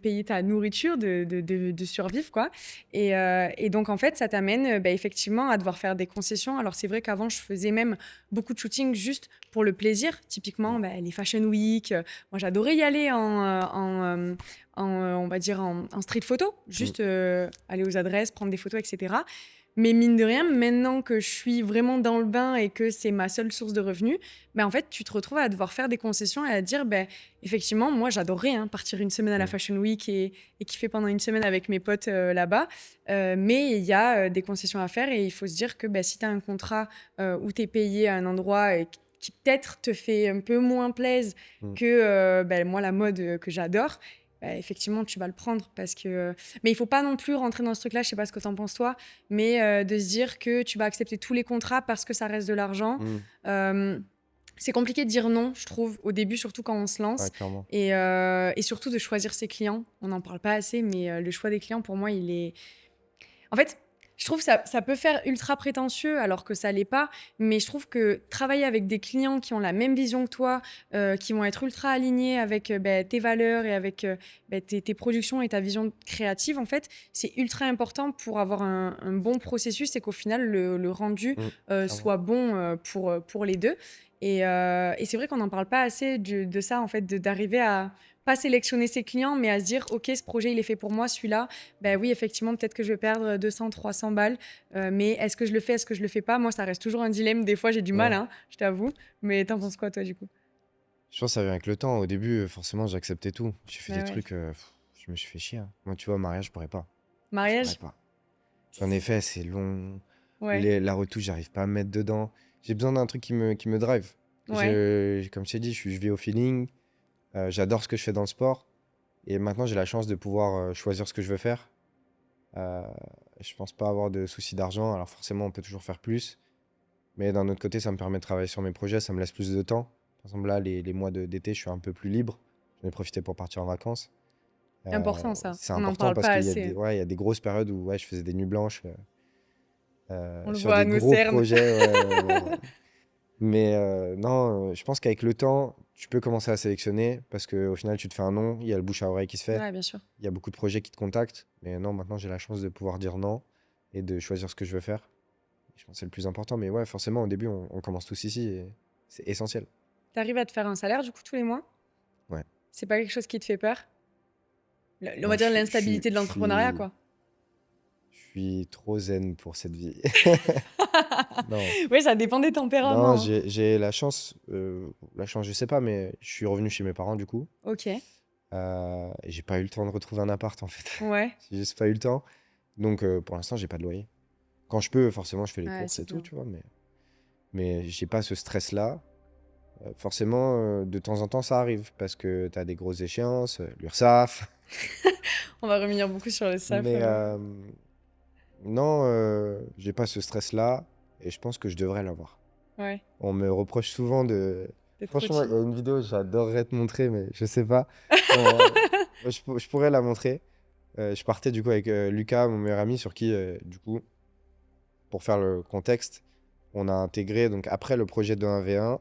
payer ta nourriture, de survivre, quoi. Et donc, en fait, ça t'amène effectivement à devoir faire des concessions. Alors, c'est vrai qu'avant, je faisais même beaucoup de shooting juste pour le plaisir. Typiquement, les Fashion Week. Moi, j'adorais y aller on va dire, en street photo. Mhm. Juste aller aux adresses, prendre des photos, etc. Mais mine de rien, maintenant que je suis vraiment dans le bain et que c'est ma seule source de revenus, en fait, tu te retrouves à devoir faire des concessions et à dire, effectivement, moi, j'adorerais partir une semaine à la Mhm. Fashion Week et kiffer pendant une semaine avec mes potes là-bas. Mais il y a des concessions à faire et il faut se dire que si tu as un contrat où tu es payé à un endroit et qui peut-être te fait un peu moins plaisir Mhm. que moi, la mode que j'adore, effectivement, tu vas le prendre parce que... Mais il faut pas non plus rentrer dans ce truc-là, je sais pas ce que t'en penses toi, mais de se dire que tu vas accepter tous les contrats parce que ça reste de l'argent. Mhm. Euh, c'est compliqué de dire non, je trouve, au début, surtout quand on se Ouais, lance. clairement. Et surtout de choisir ses clients. On n'en parle pas assez, mais le choix des clients, pour moi, il est... En fait, je trouve que ça peut faire ultra prétentieux alors que ça l'est pas, mais je trouve que travailler avec des clients qui ont la même vision que toi, qui vont être ultra alignés avec tes valeurs et avec tes productions et ta vision créative, en fait, c'est ultra important pour avoir un bon processus et qu'au final, le rendu Clairement. soit bon pour les deux. Et c'est vrai qu'on n'en parle pas assez de ça, en fait, d'arriver à pas sélectionner ses clients, mais à se dire, OK, ce projet, il est fait pour moi, celui-là, ben oui, effectivement, peut-être que je vais perdre 200, 300 balles, mais est-ce que je le fais, est-ce que je le fais pas? Moi, ça reste toujours un dilemme. Des fois, j'ai du mal, Ouais. hein, je t'avoue. Mais t'en penses quoi, toi, du coup? Je pense que ça vient avec le temps. Au début, forcément, j'acceptais tout. J'ai fait Ouais, des ouais. trucs, je me suis fait chier, hein. Moi, tu vois, mariage, je pourrais pas. Je pourrais Mariage? pas. J'en ai fait, c'est long. Ouais, La retouche, j'arrive pas à me mettre dedans. J'ai besoin d'un truc qui me drive. ouais. Comme je t'ai dit, je vis au feeling. J'adore ce que je fais dans le sport. Et maintenant, j'ai la chance de pouvoir choisir ce que je veux faire. Euh, je pense pas avoir de soucis d'argent. Alors forcément, on peut toujours faire plus. Mais d'un autre côté, ça me permet de travailler sur mes projets. Ça me laisse plus de temps. Par exemple, là, les mois d'été, je suis un peu plus libre. J'en ai profité pour partir en vacances. Important, ça. C'est On n'en important parle parce pas qu'il y a assez. ouais, il y a des grosses périodes où ouais, je faisais des nuits blanches On le sur voit à des nos gros cernes. projets. Ouais. Mais non, je pense qu'avec le temps, tu peux commencer à sélectionner parce qu'au final, tu te fais un nom, il y a le bouche à oreille qui se fait, Ouais, bien sûr. il y a beaucoup de projets qui te contactent. Mais non, maintenant, j'ai la chance de pouvoir dire non et de choisir ce que je veux faire. Je pense que c'est le plus important. Mais ouais, forcément, au début, on commence tous ici et c'est essentiel. T'arrives à te faire un salaire, du coup, tous les mois? Ouais. C'est pas quelque chose qui te fait peur? On va Non, dire l'instabilité de l'entrepreneuriat, quoi. je suis trop zen pour cette vie. Non, Oui, ça dépend des non, tempéraments, hein. j'ai la chance, je sais pas, mais je suis revenu chez mes parents du coup. Ok. Et j'ai pas eu le temps de retrouver un appart en fait. Ouais. J'ai juste pas eu le temps. Donc pour l'instant, j'ai pas de loyer. Quand je peux, forcément, je fais les Ouais, courses c'est et tout, bien. tu vois, mais j'ai pas ce stress-là. Forcément, de temps en temps, ça arrive parce que t'as des grosses échéances, l'URSSAF. On va revenir beaucoup sur le SAF. Mais non, j'ai pas ce stress-là et je pense que je devrais l'avoir. Ouais, On me reproche souvent de. d'être trop Franchement, il y chill. a une vidéo, j'adorerais te montrer, mais je sais pas. Je pourrais la montrer. Je partais du coup avec Lucas, mon meilleur ami, sur qui, du coup, pour faire le contexte, on a intégré, donc après le projet de 1v1,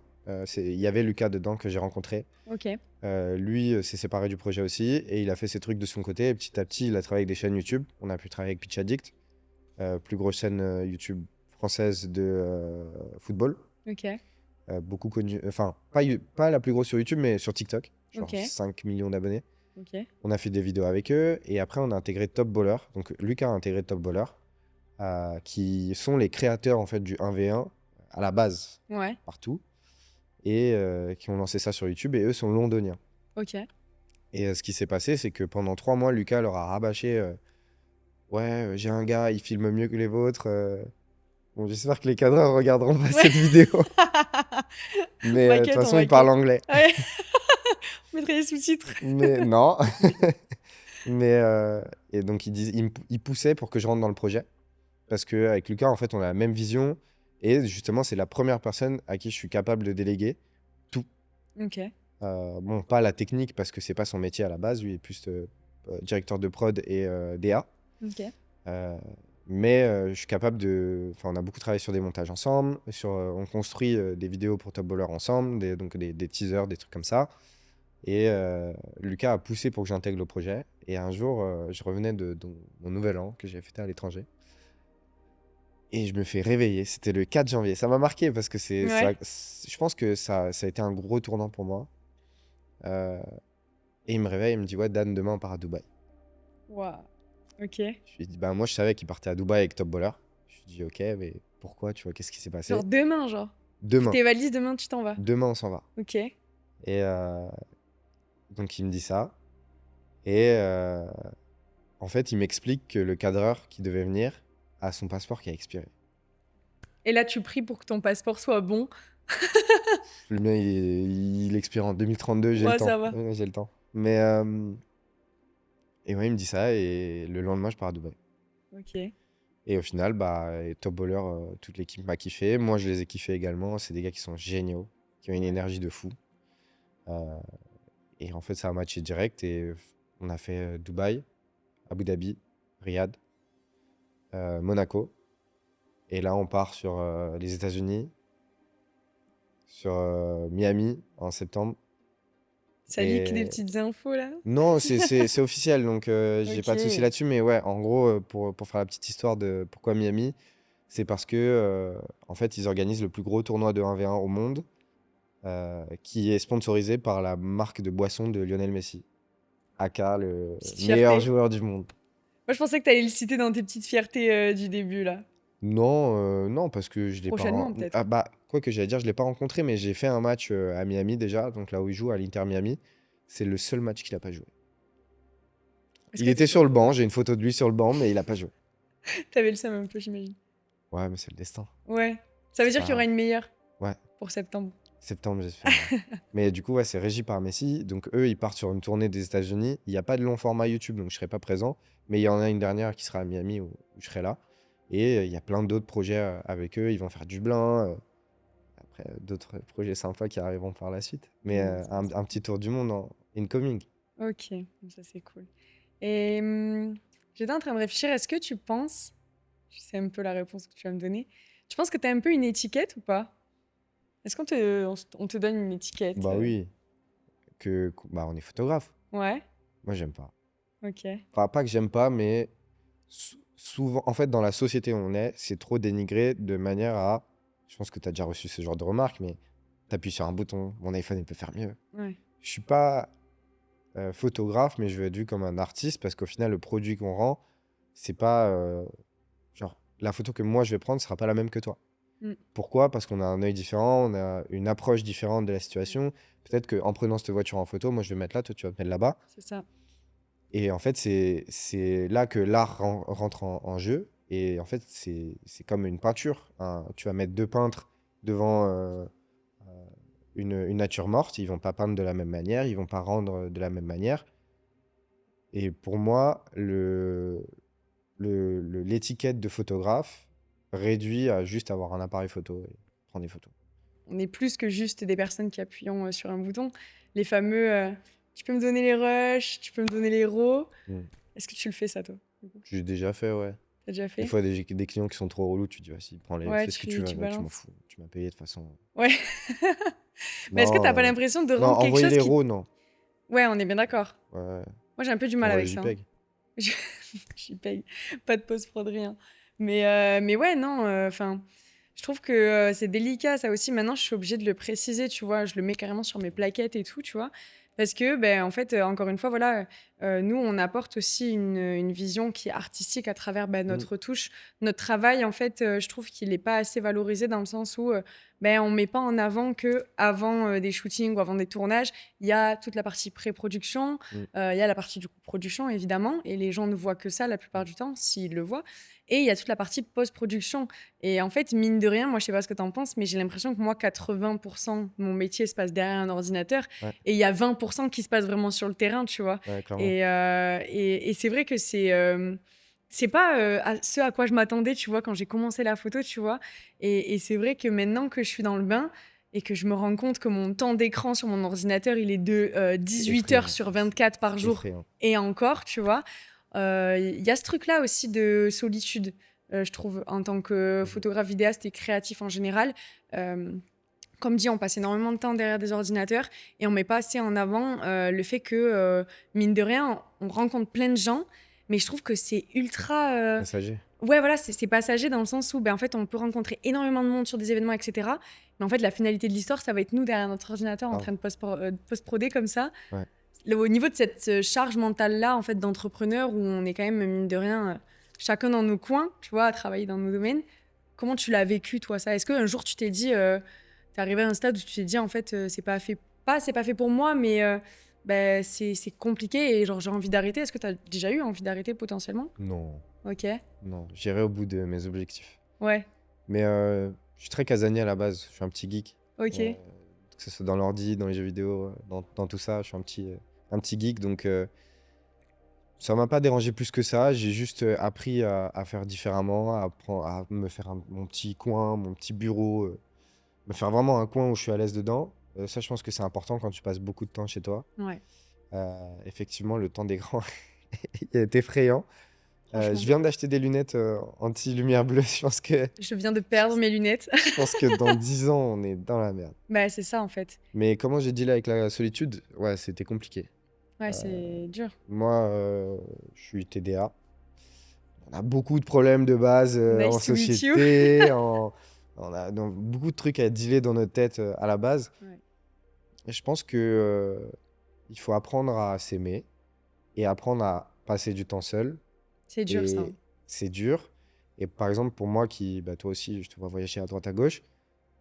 il y avait Lucas dedans que j'ai rencontré. Ok. Lui s'est séparé du projet aussi et il a fait ses trucs de son côté. Et petit à petit, il a travaillé avec des chaînes YouTube. On a pu travailler avec Pitch Addict, plus grosse chaîne YouTube française de football. Ok. Beaucoup connue, enfin, pas la plus grosse sur YouTube, mais sur TikTok, genre Ok. 5 millions d'abonnés. Ok. On a fait des vidéos avec eux et après on a intégré Top Baller. Donc Lucas a intégré Top Baller, qui sont les créateurs en fait du 1v1 à la base Ouais. partout et qui ont lancé ça sur YouTube et eux sont londoniens. Ok. Et ce qui s'est passé, c'est que pendant 3 mois, Lucas leur a rabâché ouais, j'ai un gars, il filme mieux que les vôtres. Bon, j'espère que les cadreurs regarderont pas Ouais. cette vidéo, mais de toute T'inquiète, on façon, va ils parlent cut. anglais. Ouais. On mettrait les sous-titres. Mais non. Mais et donc ils poussaient pour que je rentre dans le projet parce que avec Lucas en fait on a la même vision et justement c'est la première personne à qui je suis capable de déléguer tout. Ok. Bon, pas la technique parce que c'est pas son métier à la base, lui est plus directeur de prod et DA. Ok. Euh, mais je suis capable enfin on a beaucoup travaillé sur des montages ensemble, on construit des vidéos pour Top Baller ensemble, donc des teasers, des trucs comme ça. Et Lucas a poussé pour que j'intègre le projet. Et un jour, je revenais de mon nouvel an que j'ai fêté à l'étranger. Et je me fais réveiller. C'était le 4 janvier. Ça m'a marqué parce que Ouais. je pense que ça a été un gros tournant pour moi. Euh, et il me réveille, il me dit ouais, Dan, demain on part à Dubaï. Waouh. Ok. Je lui ai dit bah moi je savais qu'il partait à Dubaï avec Top Baller. Je lui ai dit ok, mais pourquoi, tu vois, qu'est-ce qui s'est Genre passé? demain, genre. Demain. Tes valises, demain, tu t'en vas. Demain on s'en va. Ok. Et donc il me dit ça. Et en fait, il m'explique que le cadreur qui devait venir a son passeport qui a expiré. Et là, tu pries pour que ton passeport soit bon. Le mien, il expire en 2032, j'ai le Ouais, temps. ça va. Ouais, j'ai le temps. Mais, et ouais, il me dit ça, et le lendemain, je pars à Dubaï. Ok. Et au final, bah, Top Baller, toute l'équipe m'a kiffé. Moi, je les ai kiffés également. C'est des gars qui sont géniaux, qui ont une énergie de fou. Euh, et en fait, ça a matché direct et on a fait Dubaï, Abu Dhabi, Riyad, Monaco. Et là, on part sur les États-Unis, sur Miami en septembre. Ça leak des Et petites infos là? non, c'est officiel, donc j'ai pas de souci Ok. là-dessus. Mais ouais, en gros, pour faire la petite histoire de pourquoi Miami, c'est parce que en fait, ils organisent le plus gros tournoi de 1v1 au monde, qui est sponsorisé par la marque de boisson de Lionel Messi, aka le Petite meilleur fierté. joueur du monde. Moi, je pensais que t'allais le citer dans tes petites fiertés du début là. Non, non, parce que je l'ai pas. Prochainement, peut-être. Ah bah, quoi que j'allais dire, je l'ai pas rencontré, mais j'ai fait un match à Miami déjà, donc là où il joue à l'Inter Miami. C'est le seul match qu'il a pas joué. Est-ce Il que était sur le banc, j'ai une photo de lui sur le banc, mais il a pas joué. t'avais le seum un peu, j'imagine? Ouais, mais c'est le destin. Ouais. Ça veut C'est dire pas qu'il y aura grave. une meilleure Ouais, pour septembre. septembre, j'espère. Ouais. Mais du coup, ouais, c'est régi par Messi. Donc eux, ils partent sur une tournée des États-Unis. Il n'y a pas de long format YouTube, donc je serai pas présent. Mais il y en a une dernière qui sera à Miami où je serai là. Et il y a plein d'autres projets avec eux. Ils vont faire du Dublin. Après, d'autres projets sympas qui arriveront par la suite. Mais Ça, un petit tour du monde en incoming. ok, ça c'est cool. Et j'étais en train de réfléchir, est-ce que tu penses, je sais un peu la réponse que tu vas me donner, tu penses que tu as un peu une étiquette ou pas? Est-ce on te donne une étiquette Bah oui, bah, on est photographe. Ouais, Moi, j'aime pas. ok. Enfin, pas que j'aime pas, mais souvent, en fait, dans la société où on est, c'est trop dénigré de manière à. Je pense que tu as déjà reçu ce genre de remarques, mais t'appuies sur un bouton, mon iPhone, il peut faire mieux. Ouais, Je suis pas photographe, mais je veux être vu comme un artiste parce qu'au final, le produit qu'on rend, c'est pas. Genre, la photo que moi je vais prendre sera pas la même que toi. mm, Pourquoi? Parce qu'on a un œil différent, on a une approche différente de la situation. Peut-être qu'en prenant cette voiture en photo, moi je vais me mettre là, toi tu vas te mettre là-bas. c'est ça. Et en fait, c'est là que l'art rentre en jeu. Et en fait, c'est comme une peinture, hein. Tu vas mettre deux peintres devant une nature morte, ils vont pas peindre de la même manière, ils vont pas rendre de la même manière. Et pour moi, l'étiquette de photographe réduit à juste avoir un appareil photo et prendre des photos. On est plus que juste des personnes qui appuient sur un bouton. Les fameux, tu peux me donner les rushs, tu peux me donner les raws. Mm. Est-ce que tu le fais ça toi? Du coup, J'ai déjà fait, ouais. t'as déjà Des fait? fois, des clients qui sont trop relous, tu dis, vas-y, Ouais, fais ce que tu veux, tu mec, je m'en balances. fous. Tu m'as payé de toute façon. Ouais. Mais est-ce que t'as pas Non, l'impression de non, rendre quelque envoyer chose les qui... RAW, non. Ouais, on est bien d'accord. Ouais, Moi, j'ai un peu du mal envoie avec les ça, hein. JPEG. Je- J'y paye. Pas de post-prod, rien. Mais ouais, non, enfin, je trouve que c'est délicat, ça aussi. Maintenant, je suis obligée de le préciser, tu vois. Je le mets carrément sur mes plaquettes et tout, tu vois. Parce que, ben, en fait, encore une fois, voilà, nous, on apporte aussi une vision qui est artistique à travers ben, Mm. notre touche. Notre travail, en fait, je trouve qu'il n'est pas assez valorisé dans le sens où ben, on ne met pas en avant que avant des shootings ou avant des tournages, il y a toute la partie pré-production, Mm. il y a la partie du coup production, évidemment, et les gens ne voient que ça la plupart du temps, s'ils le voient. Et il y a toute la partie post-production. Et en fait, mine de rien, moi, je sais pas ce que tu en penses, mais j'ai l'impression que moi, 80% de mon métier se passe derrière un ordinateur, Ouais, et il y a 20% qui se passe vraiment sur le terrain, tu vois. ouais, clairement. Et c'est vrai que c'est pas ce à quoi je m'attendais, tu vois, quand j'ai commencé la photo, tu vois. Et c'est vrai que maintenant que je suis dans le bain, et que je me rends compte que mon temps d'écran sur mon ordinateur, il est de C'est 18 heures effrayant. sur 24 par C'est jour effrayant. et encore, tu vois. Il y a ce truc-là aussi de solitude, je trouve, en tant que Mhm. photographe, vidéaste et créatif en général. Euh, Comme dit, on passe énormément de temps derrière des ordinateurs et on met pas assez en avant le fait que, mine de rien, on rencontre plein de gens, mais je trouve que c'est ultra... Passager. Ouais, voilà, c'est passager dans le sens où, ben, en fait, on peut rencontrer énormément de monde sur des événements, etc. Mais en fait, la finalité de l'histoire, ça va être nous derrière notre ordinateur en Grave. train de post-proder comme ça. Ouais. Au niveau de cette charge mentale-là, en fait, d'entrepreneur, où on est quand même, mine de rien, chacun dans nos coins, tu vois, à travailler dans nos domaines, comment tu l'as vécu, toi, ça? Est-ce qu'un jour, tu t'es dit, t'es arrivé à un stade où tu t'es dit, en fait, c'est pas fait pour moi, mais ben, c'est compliqué et genre, j'ai envie d'arrêter. Est-ce que tu as déjà eu envie d'arrêter potentiellement? Non, Ok. non. J'irai au bout de mes objectifs. Ouais. Mais je suis très casanier à la base. Je suis un petit geek. Euh, Ok. que ce soit dans l'ordi, dans les jeux vidéo, dans tout ça. Je suis un petit geek. Donc, ça m'a pas dérangé plus que ça. J'ai juste appris à faire différemment, à me faire mon petit coin, mon petit bureau me faire vraiment un coin où je suis à l'aise dedans. Ça, je pense que c'est important quand tu passes beaucoup de temps chez toi. Ouais, Effectivement, le temps d'écran est effrayant. franchement. Je viens d'acheter des lunettes anti-lumière bleue. Je viens de perdre mes lunettes. Je pense que dans 10 ans, on est dans la merde. Bah, c'est ça, en fait. Mais comment j'ai dit là avec la solitude, ouais, c'était compliqué. Ouais, Euh, c'est dur. Moi, je suis TDA. On a beaucoup de problèmes de base en Nice to meet you. société. On a donc, beaucoup de trucs à dealer dans notre tête à la base. Ouais. Et je pense que il faut apprendre à s'aimer et apprendre à passer du temps seul. C'est dur, ça. Et c'est dur. Et par exemple, pour moi, bah, toi aussi, je te vois voyager à droite à gauche,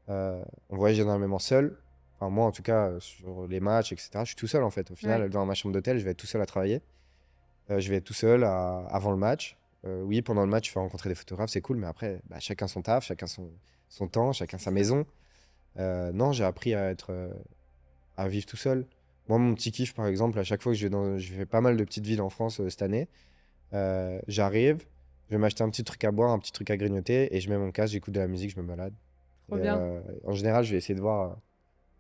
on voyage énormément seul. Enfin, moi, en tout cas, sur les matchs, etc., je suis tout seul en fait. Au final, Ouais. dans ma chambre d'hôtel, je vais être tout seul à travailler. Je vais être tout seul avant le match. Oui, pendant le match, je fais rencontrer des photographes, c'est cool, mais après, bah, chacun son taf, chacun son temps, chacun C'est sa ça. maison. Non, j'ai appris à vivre tout seul. Moi, mon petit kiff, par exemple, à chaque fois que je fais pas mal de petites villes en France cette année, j'arrive, je vais m'acheter un petit truc à boire, un petit truc à grignoter, et je mets mon casque, j'écoute de la musique, je me balade. Trop Et, bien. en général, je vais essayer de voir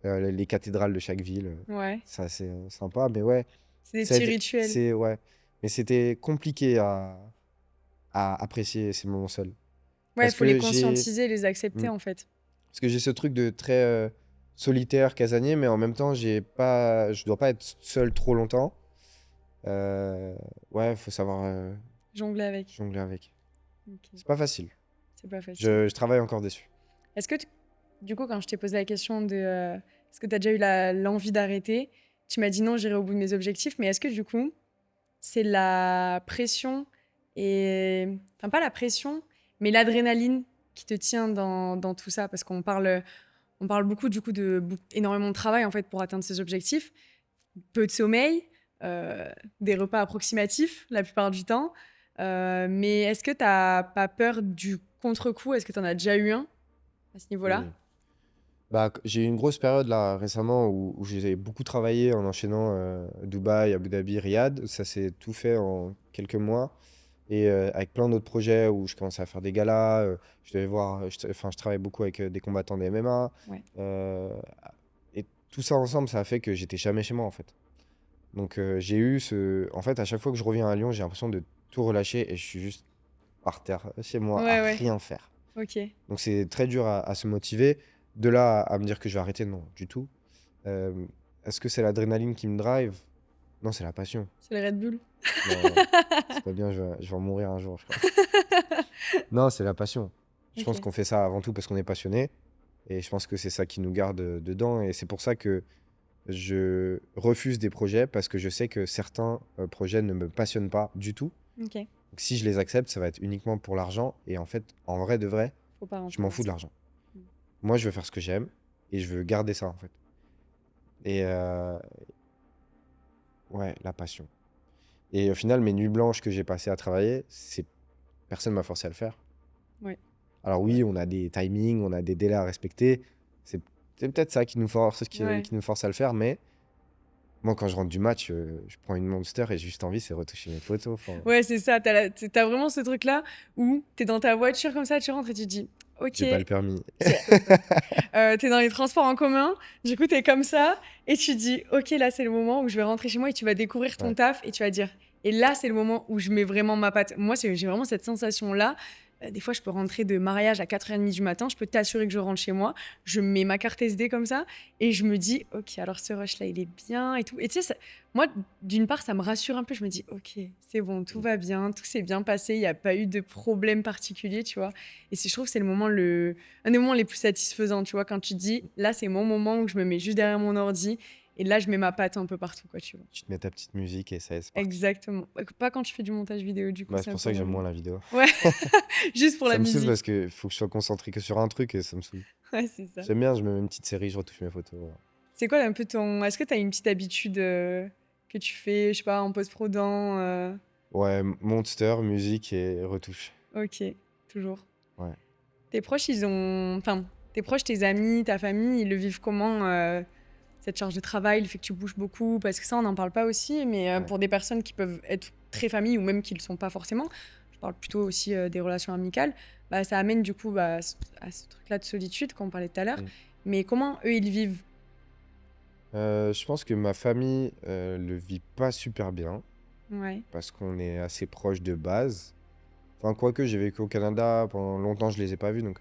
les cathédrales de chaque ville. Ouais. Ça, c'est sympa, mais ouais, C'est des petits rituels. ouais. Mais c'était compliqué à apprécier ces moments seuls. Ouais, il Parce faut les que j'ai conscientiser, les accepter, Mm. en fait. Parce que j'ai ce truc de très solitaire, casanier, mais en même temps, je dois pas être seul trop longtemps. Ouais, faut savoir Jongler avec. jongler avec. Ok. C'est pas facile. C'est pas facile. Je travaille encore dessus. Est-ce que, du coup, quand je t'ai posé la question de est-ce que tu as déjà eu l'envie d'arrêter, tu m'as dit non, j'irai au bout de mes objectifs, mais est-ce que, du coup, c'est la pression et. Enfin, pas la pression, mais l'adrénaline qui te tient dans tout ça? Parce on parle beaucoup, du coup, énormément de travail, en fait, pour atteindre ces objectifs. Peu de sommeil, des repas approximatifs la plupart du temps. Mais est-ce que tu n'as pas peur du contre-coup? Est-ce que tu en as déjà eu un à ce niveau-là? Oui. Bah, j'ai eu une grosse période là récemment où j'ai beaucoup travaillé en enchaînant Dubaï, Abu Dhabi, Riyad. Ça s'est tout fait en quelques mois. Et avec plein d'autres projets où je commençais à faire des galas. Je devais voir, enfin, je travaille beaucoup avec des combattants de MMA. Ouais. euh, et tout ça ensemble, ça a fait que j'étais jamais chez moi en fait. Donc j'ai eu ce. En fait, à chaque fois que je reviens à Lyon, j'ai l'impression de tout relâcher et je suis juste par terre chez moi à Ouais, ouais. rien faire. Ok. Donc c'est très dur à se motiver. De là à me dire que je vais arrêter, non, du tout. Euh, Est-ce que c'est l'adrénaline qui me drive? Non, c'est la passion. C'est le Red Bull. Non, c'est pas bien, je vais en mourir un jour, je crois. Non, c'est la passion. Je pense Ok. qu'on fait ça avant tout parce qu'on est passionné. Et je pense que c'est ça qui nous garde dedans. Et c'est pour ça que je refuse des projets parce que je sais que certains projets ne me passionnent pas du tout. Ok. Donc si je les accepte, ça va être uniquement pour l'argent. Et en fait, en vrai de vrai, Faut pas je rentrer m'en dans fous de ça. l'argent. Moi, je veux faire ce que j'aime et je veux garder ça en fait. Et ouais, la passion. Et au final, mes nuits blanches que j'ai passées à travailler, personne m'a forcé à le faire. Ouais. Alors oui, on a des timings, on a des délais à respecter. C'est c'est peut-être ça Ouais. qui nous force à le faire, mais moi, quand je rentre du match, je prends une Monster et j'ai juste envie, c'est retoucher mes photos. Enfin, Ouais, c'est ça. T'as vraiment ce truc-là où t'es dans ta voiture comme ça, tu rentres et tu te dis, ok, j'ai pas le permis. t'es dans les transports en commun, du coup t'es comme ça et tu te dis, ok, là c'est le moment où je vais rentrer chez moi et tu vas découvrir ton Ouais. taf et tu vas dire, et là c'est le moment où je mets vraiment ma patte. Moi, j'ai vraiment cette sensation-là. Des fois, je peux rentrer de mariage à 4h30 du matin, je peux t'assurer que je rentre chez moi, je mets ma carte SD comme ça et je me dis, ok, alors ce rush-là, il est bien et tout. Et tu sais, moi, d'une part, ça me rassure un peu, je me dis, ok, c'est bon, tout va bien, tout s'est bien passé, il n'y a pas eu de problème particulier, tu vois. Et je trouve que c'est un des moments les plus satisfaisants, tu vois, quand tu te dis, là, c'est mon moment où je me mets juste derrière mon ordi et là, je mets ma patte un peu partout, quoi, tu vois. Tu te mets ta petite musique et ça y est, c'est parti. Exactement. Pas quand tu fais du montage vidéo, du coup, Bah, c'est c'est un pour peu ça que j'aime relou. moins la vidéo. Ouais, juste pour la Ça me saoule musique. parce qu'il faut que je sois concentré que sur un truc et ça me saoule. Ouais, c'est ça. J'aime bien, je me mets une petite série, je retouche mes photos. C'est quoi un peu ton. Est-ce que tu as une petite habitude que tu fais, je sais pas, en post-prodant Ouais, Monster, musique et retouche. Ok, toujours. Ouais. Tes proches, ils ont. Enfin, tes proches, tes amis, ta famille, ils le vivent comment cette charge de travail, le fait que tu bouges beaucoup? Parce que ça, on n'en parle pas aussi, mais Ouais. pour des personnes qui peuvent être très familles ou même qui ne le sont pas forcément, je parle plutôt aussi des relations amicales, bah, ça amène du coup à ce truc-là de solitude qu'on parlait tout à l'heure. Mm. Mais comment eux, ils vivent? Je pense que ma famille le vit pas super bien Ouais. parce qu'on est assez proche de base. Enfin, quoique j'ai vécu au Canada pendant longtemps, je les ai pas vus, donc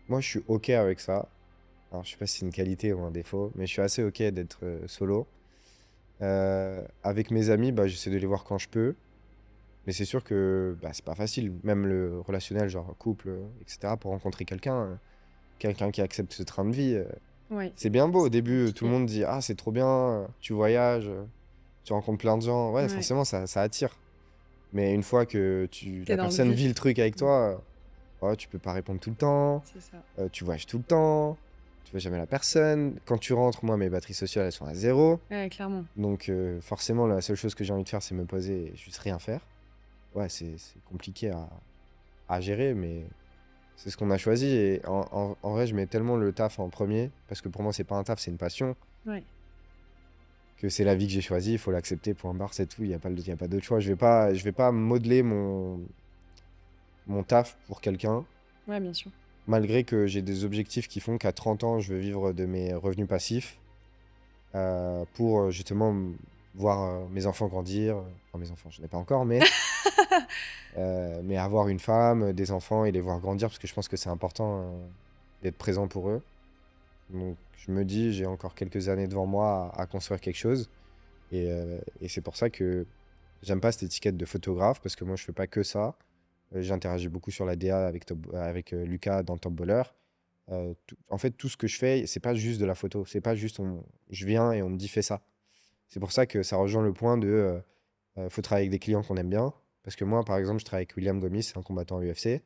moi je suis OK avec ça. Alors, je sais pas si c'est une qualité ou un défaut, mais je suis assez OK d'être solo. Avec mes amis, bah, j'essaie de les voir quand je peux, mais c'est sûr que bah, c'est pas facile. Même le relationnel, genre couple, etc., pour rencontrer quelqu'un qui accepte ce train de vie, Ouais. c'est bien beau. Au C'est début, tout le compliqué. monde dit: «Ah, c'est trop bien, tu voyages, tu rencontres plein de gens». Ouais, Ouais. forcément, ça attire. Mais une fois que T'es la dans le personne vit le vif. truc avec Mm. toi, ouais, tu peux pas répondre tout le temps, C'est ça. tu voyages tout le temps, tu vois jamais la personne. Quand tu rentres, moi, mes batteries sociales, elles sont à zéro. Ouais, clairement. Donc, forcément, la seule chose que j'ai envie de faire, c'est me poser et juste rien faire. Ouais, c'est compliqué à gérer, mais c'est ce qu'on a choisi. Et en vrai, je mets tellement le taf en premier, parce que pour moi, c'est pas un taf, c'est une passion, Ouais. que c'est la vie que j'ai choisie, il faut l'accepter, point barre, c'est tout. Il y a pas d'autre choix. Je vais pas modeler mon taf pour quelqu'un, Ouais, bien sûr. malgré que j'ai des objectifs qui font qu'à 30 ans, je veux vivre de mes revenus passifs, pour justement voir mes enfants grandir. Enfin, mes enfants, je n'ai pas encore, mais avoir une femme, des enfants et les voir grandir, parce que je pense que c'est important d'être présent pour eux. Donc je me dis, j'ai encore quelques années devant moi à construire quelque chose. Et c'est pour ça que j'aime pas cette étiquette de photographe, parce que moi, je fais pas que ça. J'interagis beaucoup sur la DA avec Lucas dans Top Baller. En fait, tout ce que je fais, c'est pas juste de la photo. C'est pas juste je viens et on me dit fais ça. C'est pour ça que ça rejoint le point de faut travailler avec des clients qu'on aime bien. Parce que moi, par exemple, je travaille avec William Gomis, c'est un combattant UFC. Et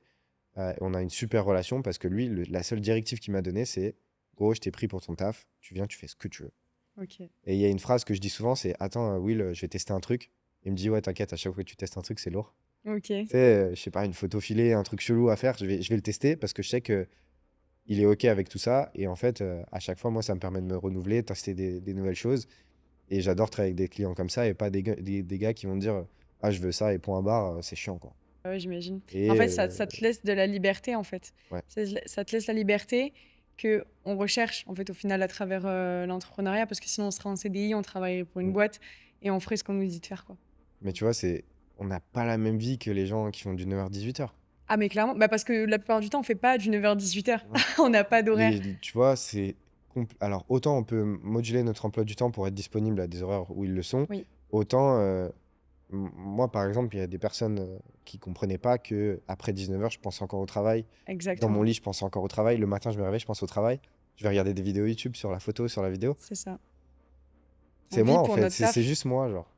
on a une super relation parce que lui, la seule directive qu'il m'a donnée, c'est gros, je t'ai pris pour ton taf, tu viens, tu fais ce que tu veux. Ok. Et il y a une phrase que je dis souvent, c'est attends, Will, je vais tester un truc. Il me dit ouais, t'inquiète, à chaque fois que tu testes un truc, c'est lourd. Ok. Tu sais, je sais pas, une photo filée, un truc chelou à faire, je vais le tester parce que je sais que il est OK avec tout ça. Et en fait, à chaque fois, moi, ça me permet de me renouveler, de tester des nouvelles choses. Et j'adore travailler avec des clients comme ça et pas des gars qui vont me dire ah, je veux ça et point barre, c'est chiant quoi. Ouais, j'imagine. En Et fait, ça te laisse de la liberté, en fait. ouais. Ça te laisse la liberté que on recherche, en fait, au final, à travers l'entrepreneuriat, parce que sinon, on serait en CDI, on travaillerait pour une Mm. boîte et on ferait ce qu'on nous dit de faire, quoi. Mais tu vois, on n'a pas la même vie que les gens qui font du 9h-18h. Ah, mais clairement, bah parce que la plupart du temps, on fait pas du 9h-18h. Ouais. On n'a pas d'horaire. Tu vois, alors, autant on peut moduler notre emploi du temps pour être disponible à des horaires où ils le sont, Oui, autant, moi, par exemple, il y a des personnes qui comprenaient pas que après 19h, je pense encore au travail. Dans mon exactement. lit, je pense encore au travail. Le matin, je me réveille, je pense au travail. Je vais regarder des vidéos YouTube sur la photo, sur la vidéo. C'est ça. On C'est moi, vit en pour fait. notre C'est taf. juste moi, genre.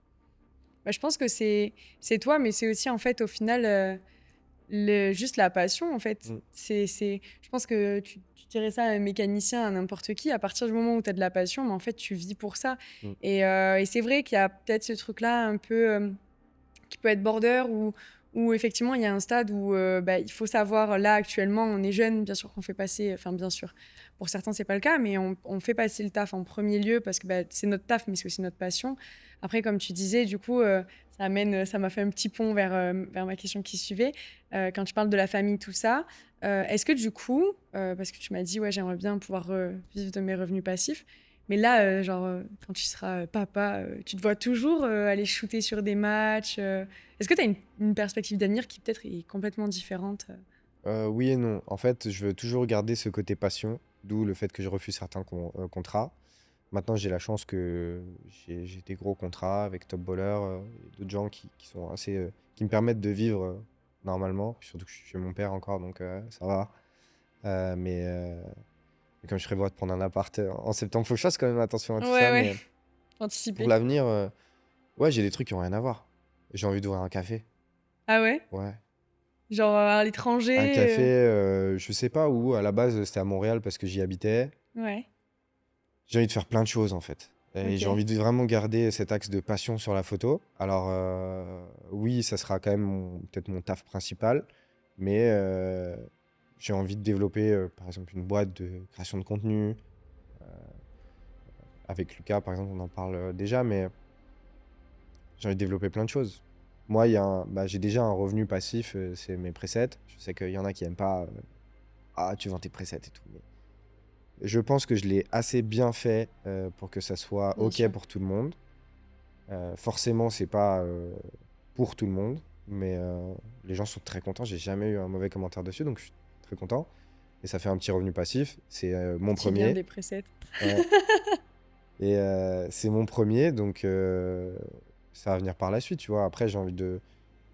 Bah, je pense que c'est toi, mais c'est aussi, en fait, au final, juste la passion, en fait. Mm, Je pense que tu dirais ça à un mécanicien, à n'importe qui, à partir du moment où tu as de la passion, mais en fait, tu vis pour ça. mm, Et c'est vrai qu'il y a peut-être ce truc-là un peu qui peut être border où effectivement il y a un stade où bah, il faut savoir, là actuellement on est jeune, bien sûr qu'on fait passer, enfin bien sûr, pour certains c'est pas le cas, mais on fait passer le taf en premier lieu parce que bah, c'est notre taf, mais c'est aussi notre passion. Après, comme tu disais, du coup, ça m'a fait un petit pont vers ma question qui suivait. Quand tu parles de la famille, tout ça, est-ce que du coup, parce que tu m'as dit, ouais, j'aimerais bien pouvoir vivre de mes revenus passifs, mais là, quand tu seras papa, tu te vois toujours aller shooter sur des matchs. Est-ce que tu as une perspective d'avenir qui peut-être est complètement différente? Oui et non. En fait, je veux toujours garder ce côté passion, d'où le fait que je refuse certains contrats. Maintenant, j'ai la chance que j'ai des gros contrats avec Top Baller et d'autres gens qui sont qui me permettent de vivre normalement. Surtout que je suis chez mon père encore, donc ça va. Mais comme je prévois de prendre un appart en septembre, faut que je fasse quand même attention à tout Ouais, ça. ouais, Mais pour anticiper. l'avenir, ouais, j'ai des trucs qui ont rien à voir. J'ai envie d'ouvrir un café. Ah ouais? Ouais. Genre à Un café, l'étranger? je sais pas où. À la base, c'était à Montréal parce que j'y habitais. Ouais, J'ai envie de faire plein de choses en fait. Et j'ai ok. envie de vraiment garder cet axe de passion sur la photo. Alors oui, ça sera quand même peut-être mon taf principal, mais j'ai envie de développer par exemple une boîte de création de contenu. Avec Lucas par exemple, on en parle déjà, mais j'ai envie de développer plein de choses. Moi, j'ai déjà un revenu passif, c'est mes presets. Je sais qu'il y en a qui aiment pas. Ah, tu vends tes presets et tout. je pense que je l'ai assez bien fait pour que ça soit Bien OK sûr. pour tout le monde. Forcément, c'est pas pour tout le monde, mais les gens sont très contents. J'ai jamais eu un mauvais commentaire dessus, donc je suis très content. Et ça fait un petit revenu passif. C'est mon Quotidien premier. des presets. Ouais. Et c'est mon premier, donc ça va venir par la suite, tu vois. Après, j'ai envie de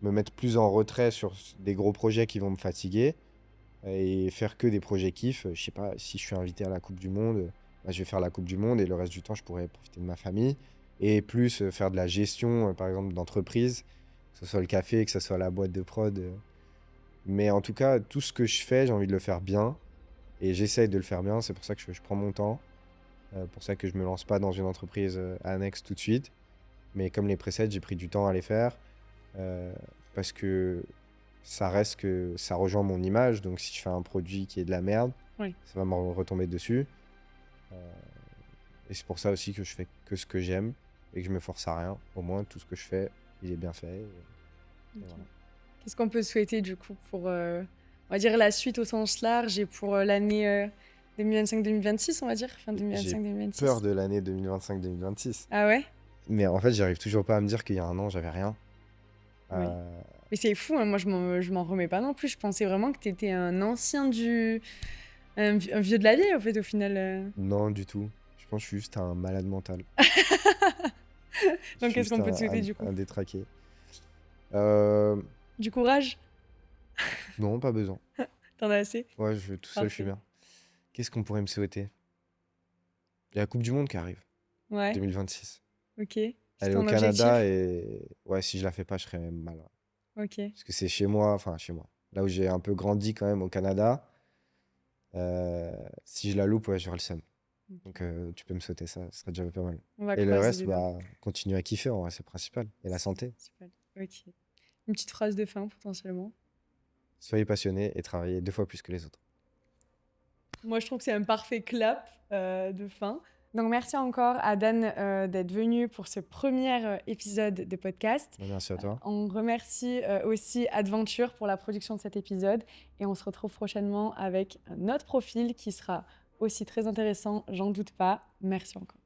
me mettre plus en retrait sur des gros projets qui vont me fatiguer et faire que des projets kiff. Je sais pas, si je suis invité à la Coupe du Monde, bah, je vais faire la Coupe du Monde et le reste du temps, je pourrais profiter de ma famille. Et plus faire de la gestion, par exemple, d'entreprise, que ce soit le café, que ce soit la boîte de prod. Mais en tout cas, tout ce que je fais, j'ai envie de le faire bien. Et j'essaye de le faire bien, c'est pour ça que je prends mon temps. Pour ça que je me lance pas dans une entreprise annexe tout de suite. Mais comme les presets, j'ai pris du temps à les faire. euh, Parce que ça reste que ça rejoint mon image. Donc si je fais un produit qui est de la merde, Oui. ça va me retomber dessus. Euh, et c'est pour ça aussi que je fais que ce que j'aime et que je me force à rien. Au moins, tout ce que je fais, il est bien fait. Et Ok. voilà. Qu'est-ce qu'on peut souhaiter du coup pour, on va dire, la suite au sens large et pour l'année 2025-2026, on va dire, fin J'ai peur 2025-2026. de l'année 2025-2026. Ah ouais? Mais en fait, j'arrive toujours pas à me dire qu'il y a un an, j'avais rien. Oui. Euh, Mais c'est fou, hein, moi je m'en remets pas non plus. Je pensais vraiment que t'étais un ancien du... un vieux de la vieille, au fait, au final. non, du tout. Je pense que je suis juste un malade mental. Je Donc suis qu'est-ce juste qu'on peut te souhaiter du coup? un détraqué. Euh, Du courage? non, pas besoin. T'en as assez? Ouais, tout seul, je suis Parfait. bien. Qu'est-ce qu'on pourrait me souhaiter? Il y a la Coupe du Monde qui arrive, Ouais, 2026. ok. C'est Elle est au ton Canada objectif? et ouais, si je la fais pas, je serais même mal. Ouais. Ok. Parce que c'est chez moi, enfin chez moi. Là où j'ai un peu grandi quand même au Canada. Si je la loupe, ouais, j'aurai le seum. Donc Ok. tu peux me sauter ça, ce serait déjà pas mal. On va Et le croiser reste, les doigts. bah, continuer à kiffer, en vrai, c'est le principal. Et la santé. Super. Ok. Une petite phrase de fin potentiellement. Soyez passionnés et travaillez 2 fois plus que les autres. Moi, je trouve que c'est un parfait clap de fin. Donc, merci encore à Dan d'être venu pour ce premier épisode de podcast. Bah, merci à toi. On remercie aussi Adventure pour la production de cet épisode. Et on se retrouve prochainement avec un autre profil qui sera aussi très intéressant, j'en doute pas. Merci encore.